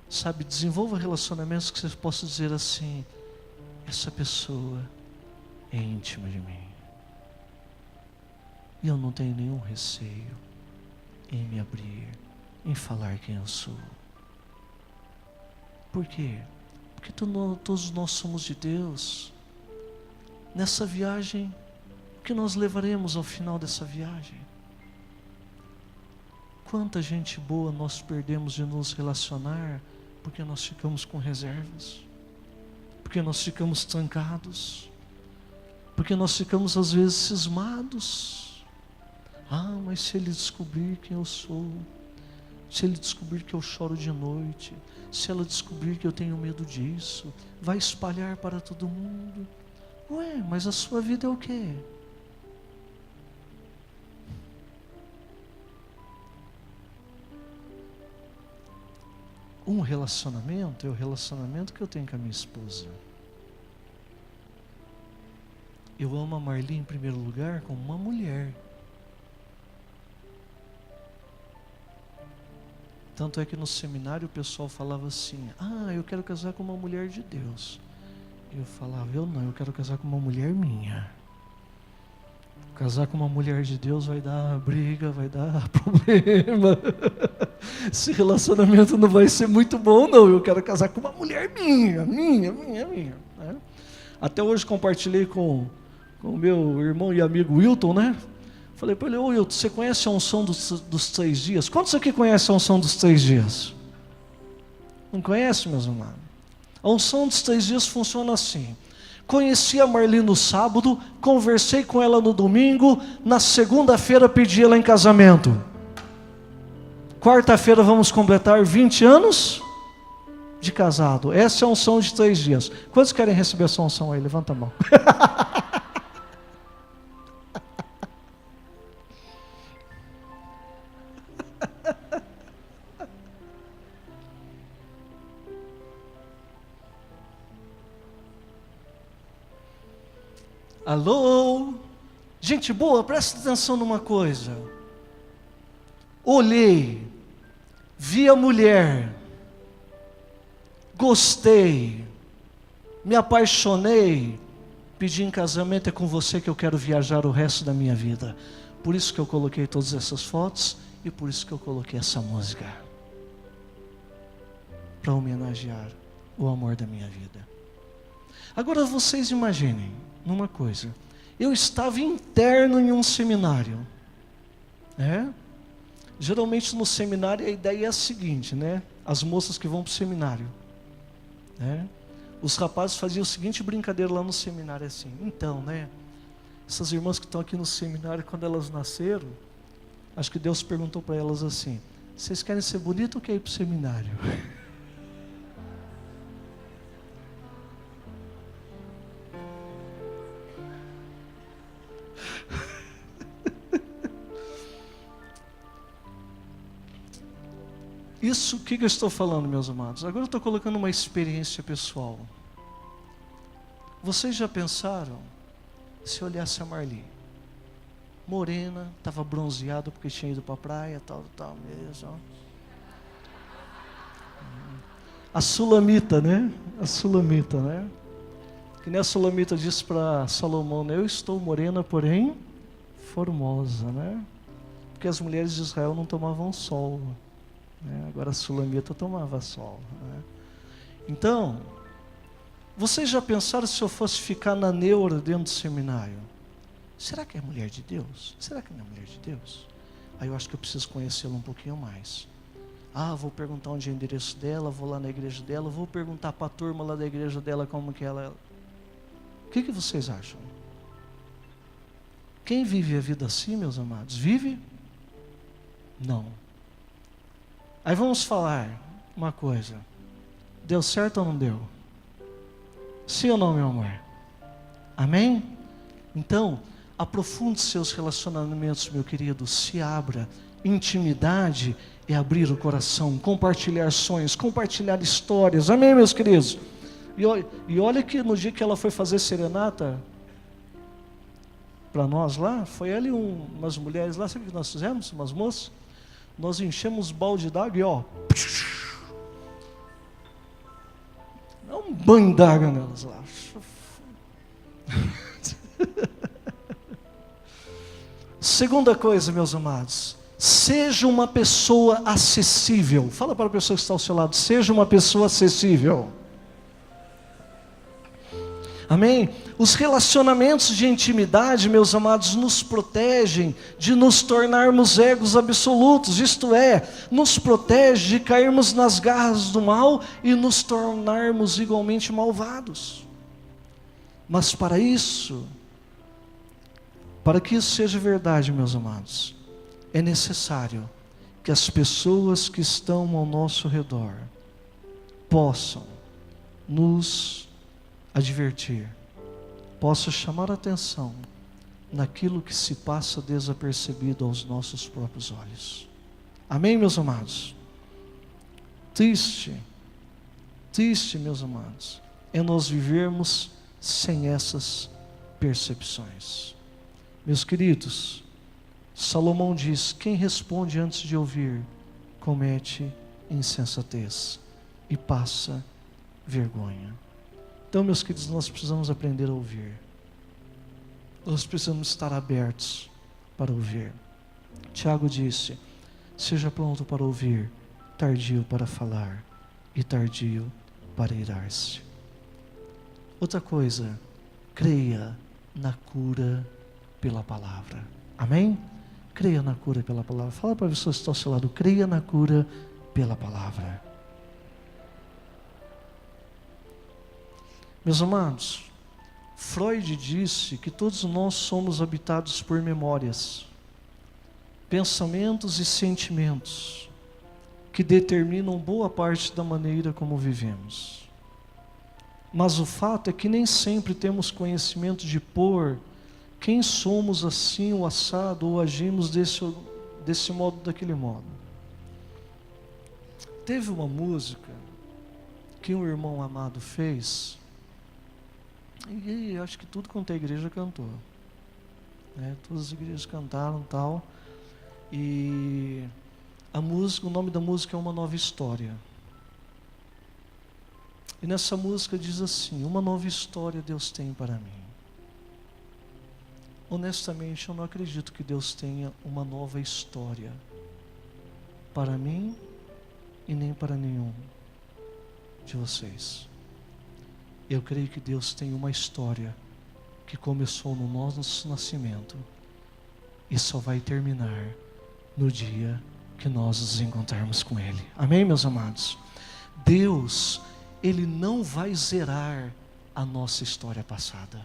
sabe, desenvolva relacionamentos que você possa dizer assim: essa pessoa é íntima de mim, e eu não tenho nenhum receio em me abrir, em falar quem eu sou. Por quê? Porque todos nós somos de Deus. Nessa viagem, o que nós levaremos ao final dessa viagem? Quanta gente boa nós perdemos de nos relacionar porque nós ficamos com reservas, porque nós ficamos trancados, porque nós ficamos às vezes cismados. Ah, mas se ele descobrir quem eu sou, se ele descobrir que eu choro de noite, se ela descobrir que eu tenho medo disso, vai espalhar para todo mundo. Ué, mas a sua vida é o quê? Um relacionamento é o relacionamento que eu tenho com a minha esposa. Eu amo a Marli em primeiro lugar como uma mulher. Tanto é que no seminário o pessoal falava assim: eu quero casar com uma mulher de Deus. Eu falava: eu não, eu quero casar com uma mulher minha. Casar com uma mulher de Deus vai dar briga, vai dar problema. Esse relacionamento não vai ser muito bom, não. Eu quero casar com uma mulher minha. Né? Até hoje compartilhei com o meu irmão e amigo Wilton, né? Falei para ele: ô Wilton, você conhece a unção dos 3 dias? Quantos aqui conhecem a unção dos 3 dias? Não conhece, meus amados? A unção dos 3 dias funciona assim: conheci a Marli no sábado, conversei com ela no domingo, na segunda-feira pedi ela em casamento. Quarta-feira vamos completar 20 anos de casado. Essa é a unção de 3 dias. Quantos querem receber essa unção aí? Levanta a mão. Alô? Gente boa, presta atenção numa coisa. Olhei, vi a mulher, gostei, me apaixonei, pedi em casamento, é com você que eu quero viajar o resto da minha vida. Por isso que eu coloquei todas essas fotos e por isso que eu coloquei essa música. Para homenagear o amor da minha vida. Agora vocês imaginem numa coisa: eu estava interno em um seminário, né? Geralmente no seminário a ideia é a seguinte, né? As moças que vão para o seminário, né? Os rapazes faziam a seguinte brincadeira lá no seminário, assim: então, né? Essas irmãs que estão aqui no seminário, quando elas nasceram, acho que Deus perguntou para elas assim: vocês querem ser bonitas ou querem ir para o seminário? Isso, o que eu estou falando, meus amados? Agora eu estou colocando uma experiência pessoal. Vocês já pensaram, se olhasse a Marli, morena, estava bronzeado porque tinha ido para a praia, tal mesmo. A Sulamita, né? A Sulamita, né? Que nem a Sulamita disse para Salomão, né? Eu estou morena, porém formosa, né? Porque as mulheres de Israel não tomavam sol. Agora a Sulamita tomava sol, né? Então, vocês já pensaram se eu fosse ficar na neura dentro do seminário? Será que é mulher de Deus? Será que não é mulher de Deus? Aí eu acho que eu preciso conhecê-la um pouquinho mais. Vou perguntar onde é o endereço dela, vou lá na igreja dela, vou perguntar para a turma lá da igreja dela como que ela é. O que vocês acham? Quem vive a vida assim, meus amados? Vive? Não. Aí vamos falar uma coisa: deu certo ou não deu? Sim ou não, meu amor? Amém? Então, aprofunde seus relacionamentos, meu querido. Se abra. Intimidade é abrir o coração, compartilhar sonhos, compartilhar histórias. Amém, meus queridos? E olha que no dia que ela foi fazer serenata para nós lá, foi ali umas mulheres lá, sabe o que nós fizemos? Umas moças. Nós enchemos balde d'água e dá um banho d'água nelas lá. Segunda coisa, meus amados: seja uma pessoa acessível. Fala para a pessoa que está ao seu lado: seja uma pessoa acessível. Amém? Os relacionamentos de intimidade, meus amados, nos protegem de nos tornarmos egos absolutos, isto é, nos protege de cairmos nas garras do mal e nos tornarmos igualmente malvados. Mas para que isso seja verdade, meus amados, é necessário que as pessoas que estão ao nosso redor possam nos advertir, possa chamar a atenção naquilo que se passa desapercebido aos nossos próprios olhos. Amém, meus amados? Triste, meus amados, é nós vivermos sem essas percepções. Meus queridos, Salomão diz: quem responde antes de ouvir, comete insensatez e passa vergonha. Então, meus queridos, nós precisamos aprender a ouvir. Nós precisamos estar abertos para ouvir. Tiago disse: seja pronto para ouvir, tardio para falar e tardio para irar-se. Outra coisa, creia na cura pela palavra. Amém? Creia na cura pela palavra. Fala para a pessoa que está ao seu lado: creia na cura pela palavra. Meus amados, Freud disse que todos nós somos habitados por memórias, pensamentos e sentimentos que determinam boa parte da maneira como vivemos. Mas o fato é que nem sempre temos conhecimento de pôr quem somos assim ou assado, ou agimos desse modo, daquele modo. Teve uma música que um irmão amado fez, e acho que tudo quanto a igreja cantou, né? Todas as igrejas cantaram e tal, e a música, o nome da música é Uma Nova História. E nessa música diz assim: uma nova história Deus tem para mim. Honestamente, eu não acredito que Deus tenha uma nova história para mim e nem para nenhum de vocês. Eu creio que Deus tem uma história que começou no nosso nascimento e só vai terminar no dia que nós nos encontrarmos com Ele. Amém, meus amados? Deus, Ele não vai zerar a nossa história passada.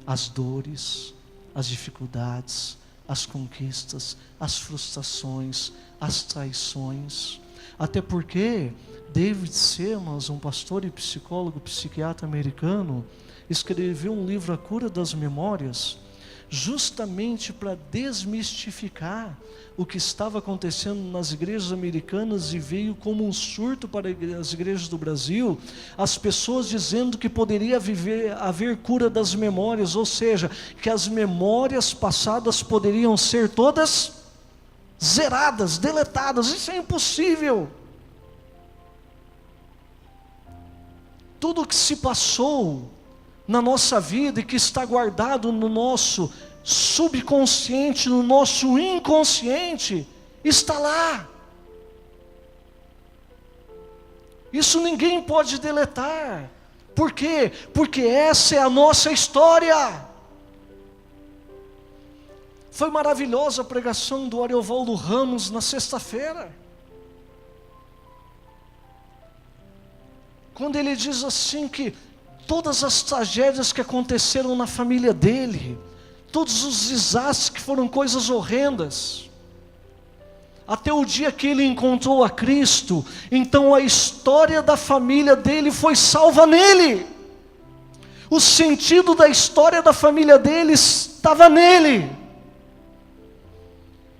As dores, as dificuldades, as conquistas, as frustrações, as traições. Até porque David Seaman, um pastor e psicólogo, psiquiatra americano, escreveu um livro, A Cura das Memórias, justamente para desmistificar o que estava acontecendo nas igrejas americanas, e veio como um surto para as igrejas do Brasil, as pessoas dizendo que poderia haver cura das memórias, ou seja, que as memórias passadas poderiam ser todas zeradas, deletadas. Isso é impossível. Tudo o que se passou na nossa vida e que está guardado no nosso subconsciente, no nosso inconsciente, está lá. Isso ninguém pode deletar. Por quê? Porque essa é a nossa história. Foi maravilhosa a pregação do Ariovaldo Ramos na sexta-feira, quando ele diz assim que todas as tragédias que aconteceram na família dele, todos os desastres que foram coisas horrendas, até o dia que ele encontrou a Cristo, então a história da família dele foi salva nele. O sentido da história da família dele estava nele.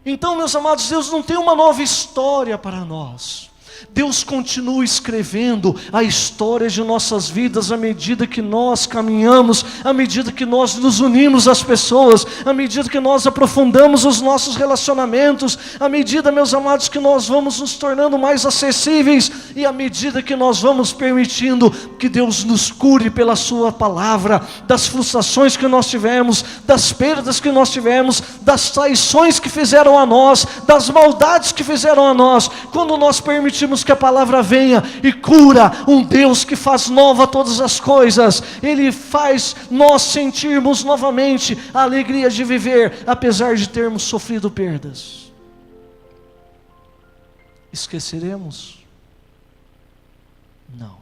Então, meus amados, Deus não tem uma nova história para nós. Deus continua escrevendo a história de nossas vidas à medida que nós caminhamos, à medida que nós nos unimos às pessoas, à medida que nós aprofundamos os nossos relacionamentos, à medida, meus amados, que nós vamos nos tornando mais acessíveis, e à medida que nós vamos permitindo que Deus nos cure pela sua palavra, das frustrações que nós tivemos, das perdas que nós tivemos, das traições que fizeram a nós, das maldades que fizeram a nós. Quando nós permitimos que a palavra venha e cura, um Deus que faz nova todas as coisas, Ele faz nós sentirmos novamente a alegria de viver, apesar de termos sofrido perdas. Esqueceremos? Não.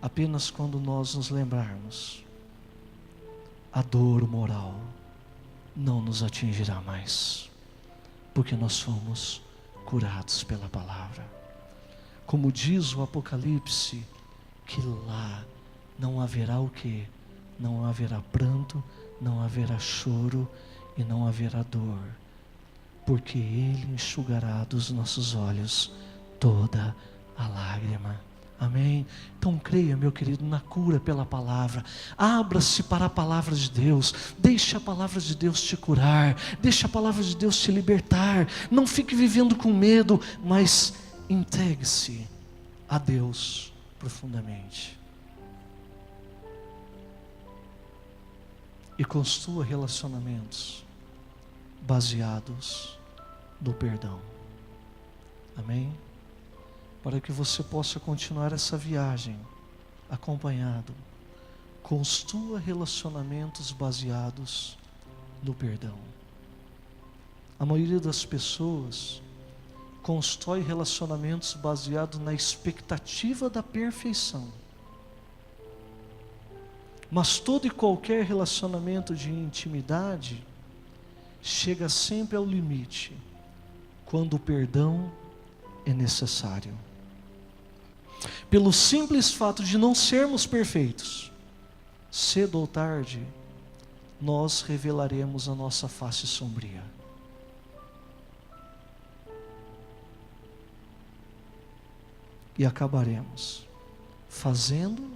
Apenas quando nós nos lembrarmos, a dor moral não nos atingirá mais, porque nós fomos curados pela palavra. Como diz o Apocalipse, que lá não haverá o quê? Não haverá pranto, não haverá choro e não haverá dor, porque Ele enxugará dos nossos olhos toda a lágrima. Amém? Então creia, meu querido, na cura pela palavra. Abra-se para a palavra de Deus. Deixe a palavra de Deus te curar. Deixe a palavra de Deus te libertar. Não fique vivendo com medo, mas entregue-se a Deus profundamente. E construa relacionamentos baseados no perdão. Amém? Para que você possa continuar essa viagem acompanhado, construa relacionamentos baseados no perdão. A maioria das pessoas constrói relacionamentos baseados na expectativa da perfeição. Mas todo e qualquer relacionamento de intimidade chega sempre ao limite, quando o perdão é necessário. Pelo simples fato de não sermos perfeitos, cedo ou tarde, nós revelaremos a nossa face sombria. E acabaremos fazendo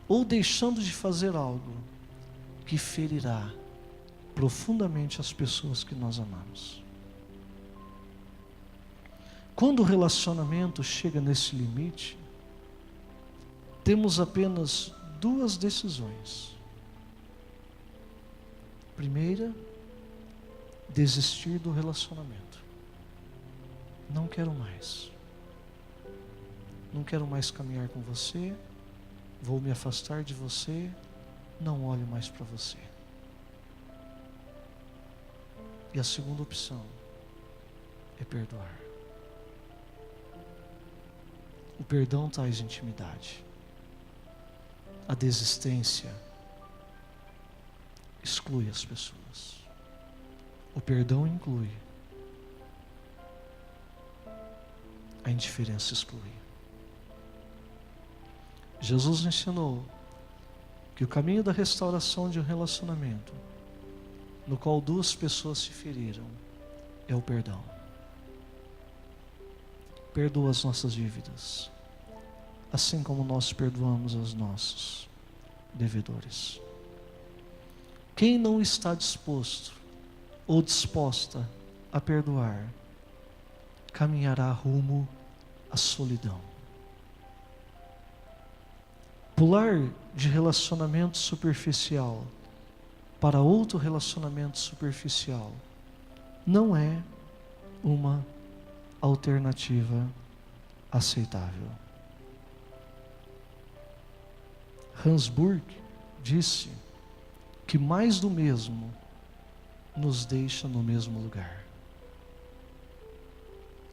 ou deixando de fazer algo que ferirá profundamente as pessoas que nós amamos. Quando o relacionamento chega nesse limite, temos apenas duas decisões. Primeira, desistir do relacionamento. Não quero mais. Não quero mais caminhar com você. Vou me afastar de você. Não olho mais para você. E a segunda opção é perdoar. O perdão traz intimidade. A desistência exclui as pessoas. O perdão inclui. A indiferença exclui. Jesus ensinou que o caminho da restauração de um relacionamento, no qual duas pessoas se feriram, é o perdão. Perdoa as nossas dívidas, assim como nós perdoamos os nossos devedores. Quem não está disposto ou disposta a perdoar, caminhará rumo à solidão. Pular de relacionamento superficial para outro relacionamento superficial não é uma alternativa aceitável. Hans Burke disse que mais do mesmo nos deixa no mesmo lugar.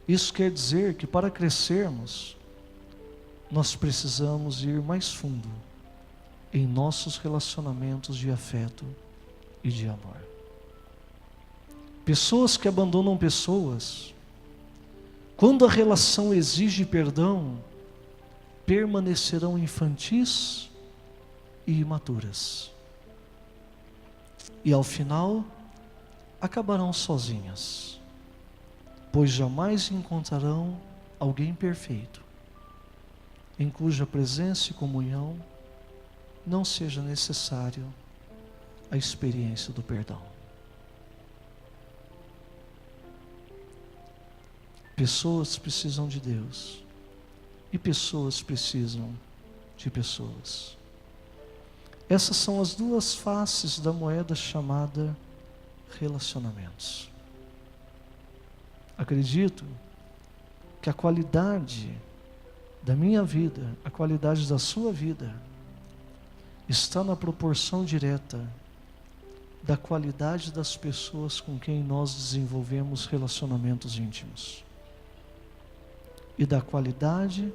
Isso quer dizer que para crescermos, nós precisamos ir mais fundo em nossos relacionamentos de afeto e de amor. Pessoas que abandonam pessoas, quando a relação exige perdão, permanecerão infantis e imaturas. E ao final, acabarão sozinhas, pois jamais encontrarão alguém perfeito, em cuja presença e comunhão não seja necessário a experiência do perdão. Pessoas precisam de Deus e pessoas precisam de pessoas. Essas são as duas faces da moeda chamada relacionamentos. Acredito que a qualidade da minha vida, a qualidade da sua vida, está na proporção direta da qualidade das pessoas com quem nós desenvolvemos relacionamentos íntimos e da qualidade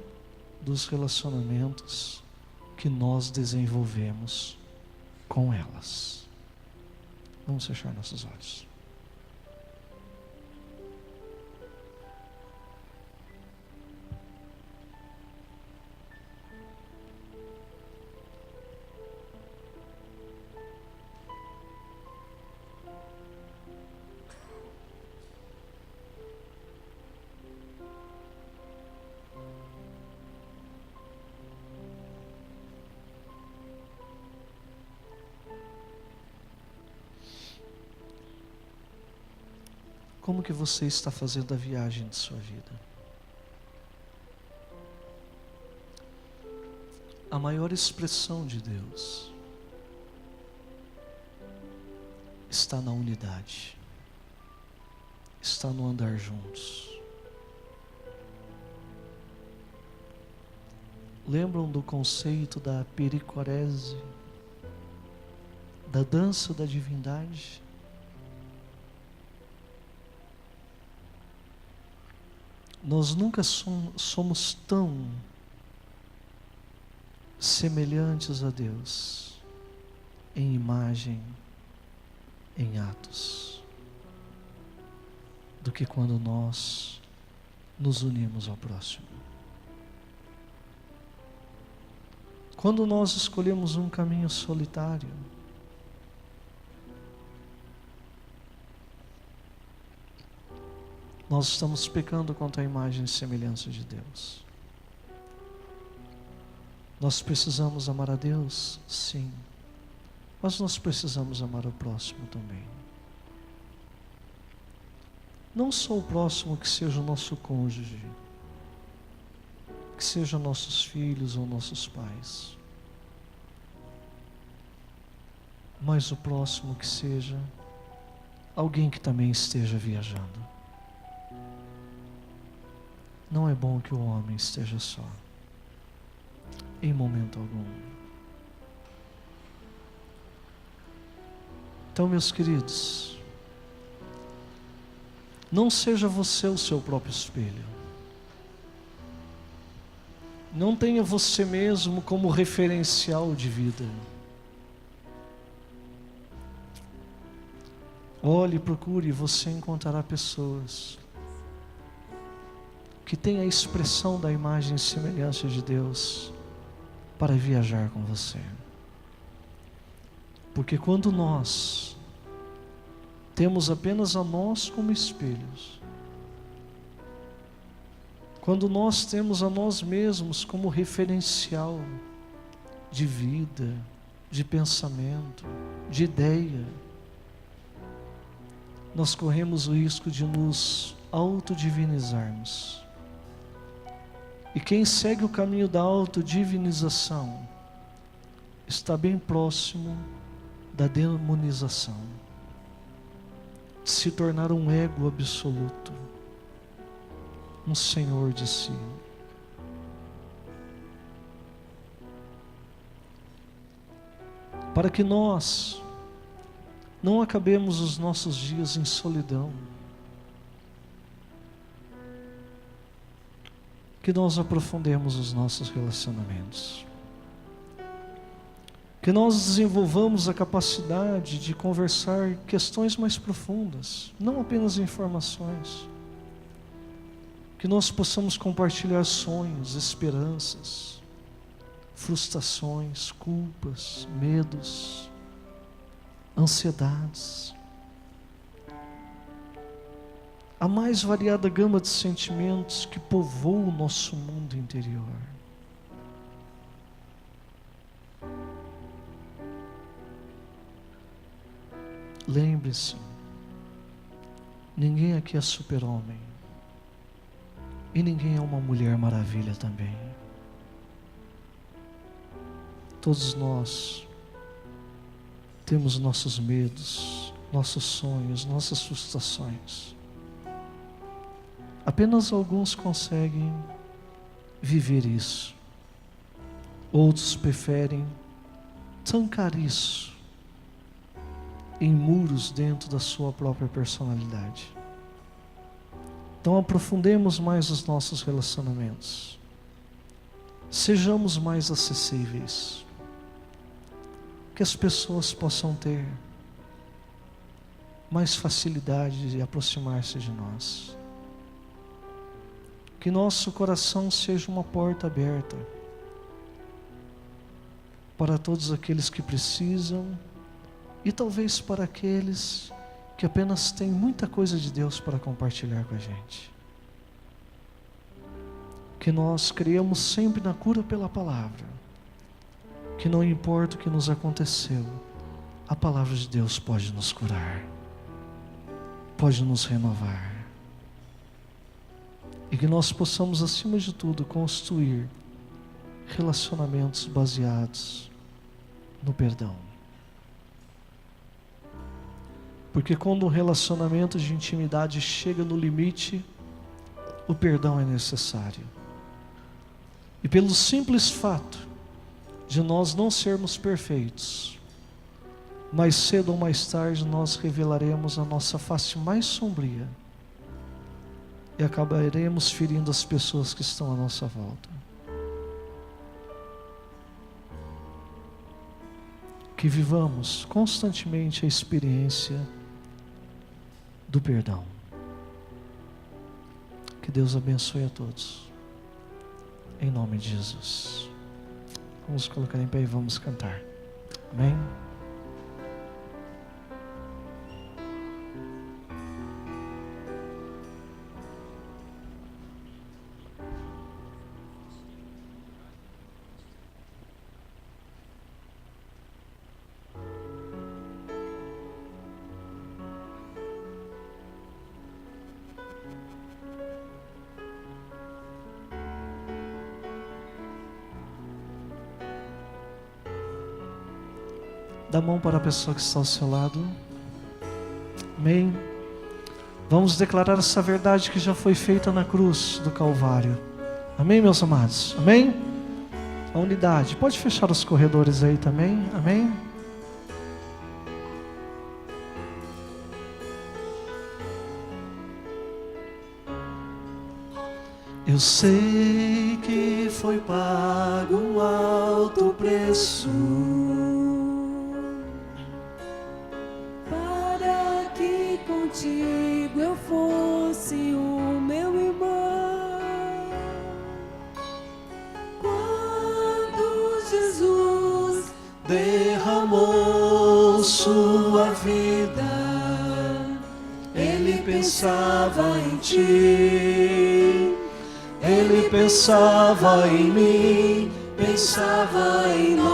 dos relacionamentos que nós desenvolvemos com elas. Vamos fechar nossos olhos. Como que você está fazendo a viagem de sua vida? A maior expressão de Deus está na unidade, está no andar juntos. Lembram do conceito da pericorese, da dança da divindade? Nós nunca somos tão semelhantes a Deus em imagem, em atos, do que quando nós nos unimos ao próximo. Quando nós escolhemos um caminho solitário, nós estamos pecando contra a imagem e semelhança de Deus. Nós precisamos amar a Deus, sim, mas nós precisamos amar o próximo também. Não só o próximo que seja o nosso cônjuge, que sejam nossos filhos ou nossos pais, mas o próximo que seja alguém que também esteja viajando. Não é bom que o homem esteja só, em momento algum. Então, meus queridos, não seja você o seu próprio espelho. Não tenha você mesmo como referencial de vida. Olhe, procure, e você encontrará pessoas que têm a expressão da imagem e semelhança de Deus para viajar com você. Porque quando nós temos apenas a nós como espelhos, quando nós temos a nós mesmos como referencial de vida, de pensamento, de ideia, nós corremos o risco de nos autodivinizarmos. E quem segue o caminho da autodivinização está bem próximo da demonização, de se tornar um ego absoluto, um senhor de si. Para que nós não acabemos os nossos dias em solidão, que nós aprofundemos os nossos relacionamentos, que nós desenvolvamos a capacidade de conversar questões mais profundas, não apenas informações, que nós possamos compartilhar sonhos, esperanças, frustrações, culpas, medos, ansiedades, a mais variada gama de sentimentos que povoam o nosso mundo interior. Lembre-se, ninguém aqui é super-homem e ninguém é uma mulher maravilha também. Todos nós temos nossos medos, nossos sonhos, nossas frustrações. Apenas alguns conseguem viver isso. Outros preferem trancar isso em muros dentro da sua própria personalidade. Então aprofundemos mais os nossos relacionamentos. Sejamos mais acessíveis. Que as pessoas possam ter mais facilidade de aproximar-se de nós. Que nosso coração seja uma porta aberta para todos aqueles que precisam e talvez para aqueles que apenas têm muita coisa de Deus para compartilhar com a gente. Que nós criamos sempre na cura pela palavra, que não importa o que nos aconteceu, a palavra de Deus pode nos curar, pode nos renovar. E que nós possamos, acima de tudo, construir relacionamentos baseados no perdão. Porque quando um relacionamento de intimidade chega no limite, o perdão é necessário. E pelo simples fato de nós não sermos perfeitos, mais cedo ou mais tarde nós revelaremos a nossa face mais sombria e acabaremos ferindo as pessoas que estão à nossa volta. Que vivamos constantemente a experiência do perdão. Que Deus abençoe a todos. Em nome de Jesus. Vamos colocar em pé e vamos cantar. Amém? Dá a mão para a pessoa que está ao seu lado. Amém? Vamos declarar essa verdade que já foi feita na cruz do Calvário. Amém, meus amados? Amém? A unidade. Pode fechar os corredores aí também. Amém? Eu sei que foi pago um alto preço para que contigo eu fosse o meu irmão. Quando Jesus derramou sua vida, Ele pensava em ti. Ele pensava em mim, pensava em nós.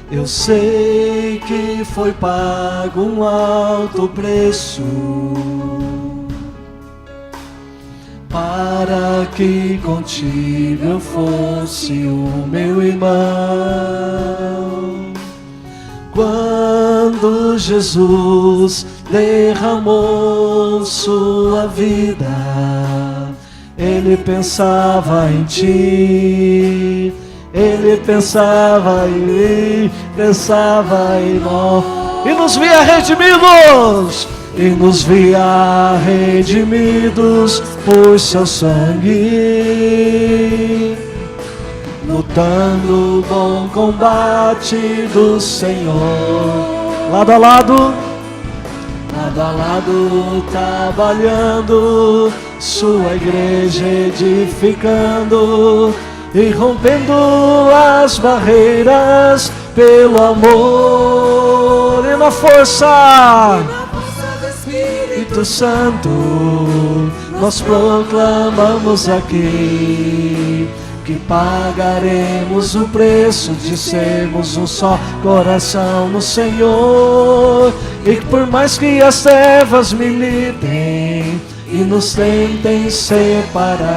Eu sei que foi pago um alto preço para que contigo eu fosse o meu irmão. Quando Jesus derramou sua vida, Ele pensava em ti. Ele pensava em mim, pensava em nós. E nos via redimidos, e nos via redimidos por seu sangue, lutando o bom combate do Senhor. Lado a lado, trabalhando, sua igreja edificando e rompendo as barreiras pelo amor e na força do Espírito Santo. Nós proclamamos aqui que pagaremos o preço de sermos um só coração no Senhor. E que por mais que as trevas militem e nos tentem separar,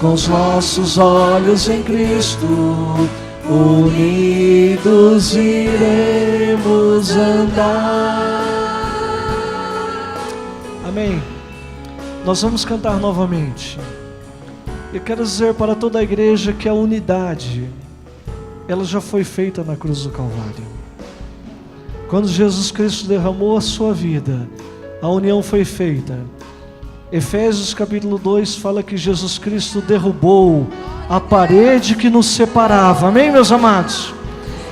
com os nossos olhos em Cristo, unidos iremos andar. Amém. Nós vamos cantar novamente. Eu quero dizer para toda a igreja que a unidade, ela já foi feita na cruz do Calvário. Quando Jesus Cristo derramou a sua vida, a união foi feita. Efésios capítulo 2 fala que Jesus Cristo derrubou a parede que nos separava. Amém, meus amados?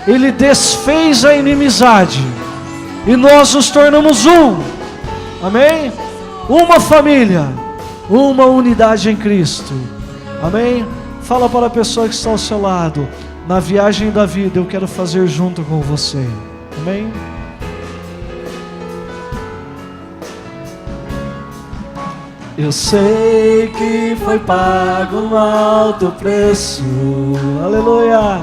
Ele desfez a inimizade e nós nos tornamos um. Amém? Uma família, uma unidade em Cristo. Amém? Fala para a pessoa que está ao seu lado: na viagem da vida eu quero fazer junto com você. Amém? Eu sei que foi pago um alto preço, aleluia,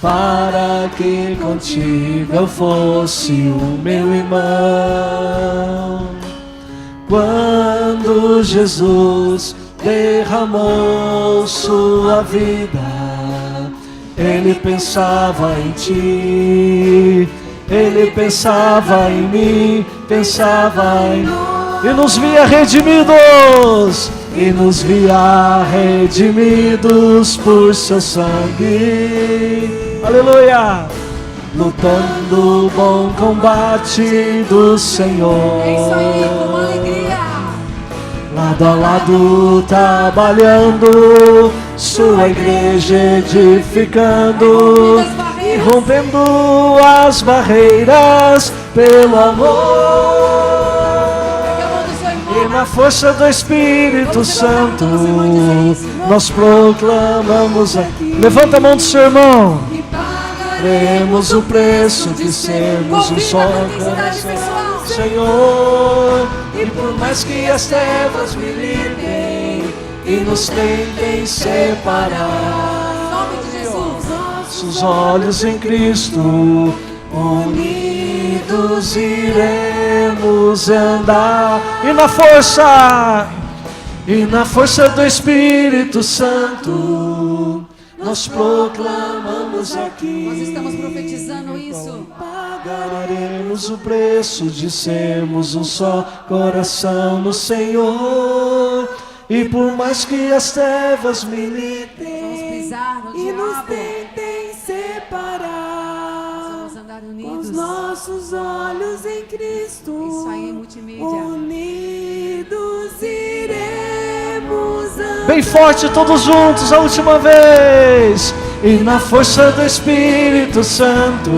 para que contigo eu fosse o meu irmão. Quando Jesus derramou sua vida, Ele pensava em ti, Ele pensava em mim, pensava em nós, e nos via redimidos, por seu sangue. Aleluia! Lutando o bom combate do Senhor. É isso aí, com alegria. Lado a lado trabalhando, sua igreja edificando e rompendo as barreiras pelo amor. E na força do Espírito Santo nós proclamamos aqui. Levanta a mão do seu irmão. Pagaremos o preço de sermos um só coração, Senhor. E por mais que as trevas militem e nos tentem separar, nossos olhos em Cristo, unidos iremos andar. E na força do Espírito Santo nós proclamamos aqui. Nós estamos profetizando isso. Pagaremos o preço de sermos um só coração no Senhor. E por mais que as trevas militem e nos tentem separar, vamos andar unidos. Com os nossos olhos em Cristo, isso aí, multimídia. Unidos iremos andar. Bem forte todos juntos, a última vez. E na força do Espírito Santo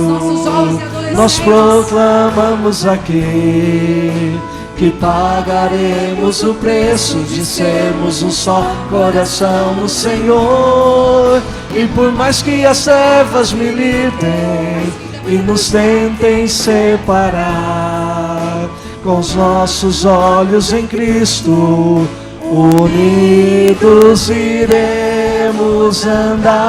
nós proclamamos aqui que pagaremos o preço de sermos um só coração no Senhor. E por mais que as trevas militem e nos tentem separar, com os nossos olhos em Cristo, unidos iremos andar.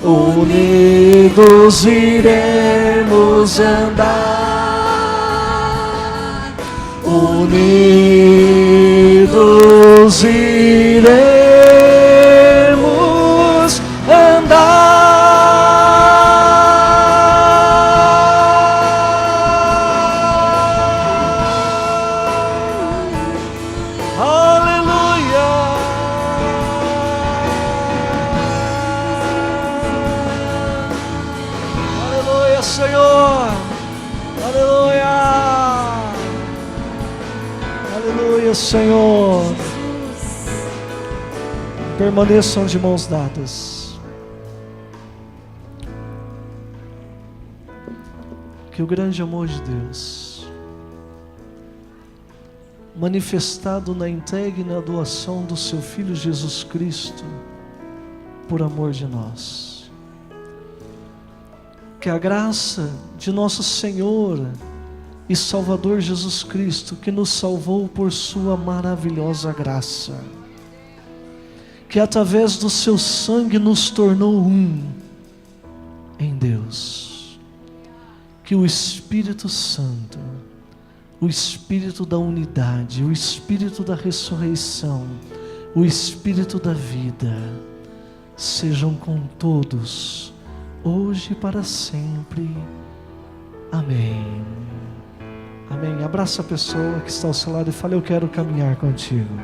Unidos iremos andar. Unidos iremos andar. Senhor, aleluia, aleluia, Senhor. Permaneçam de mãos dadas. Que o grande amor de Deus, manifestado na entrega e na doação do seu Filho Jesus Cristo, por amor de nós, que a graça de nosso Senhor e Salvador Jesus Cristo, que nos salvou por sua maravilhosa graça, que através do seu sangue nos tornou um em Deus, que o Espírito Santo, o Espírito da unidade, o Espírito da ressurreição, o Espírito da vida, sejam com todos, hoje e para sempre. Amém. Amém. Abraça a pessoa que está ao seu lado e fale: eu quero caminhar contigo.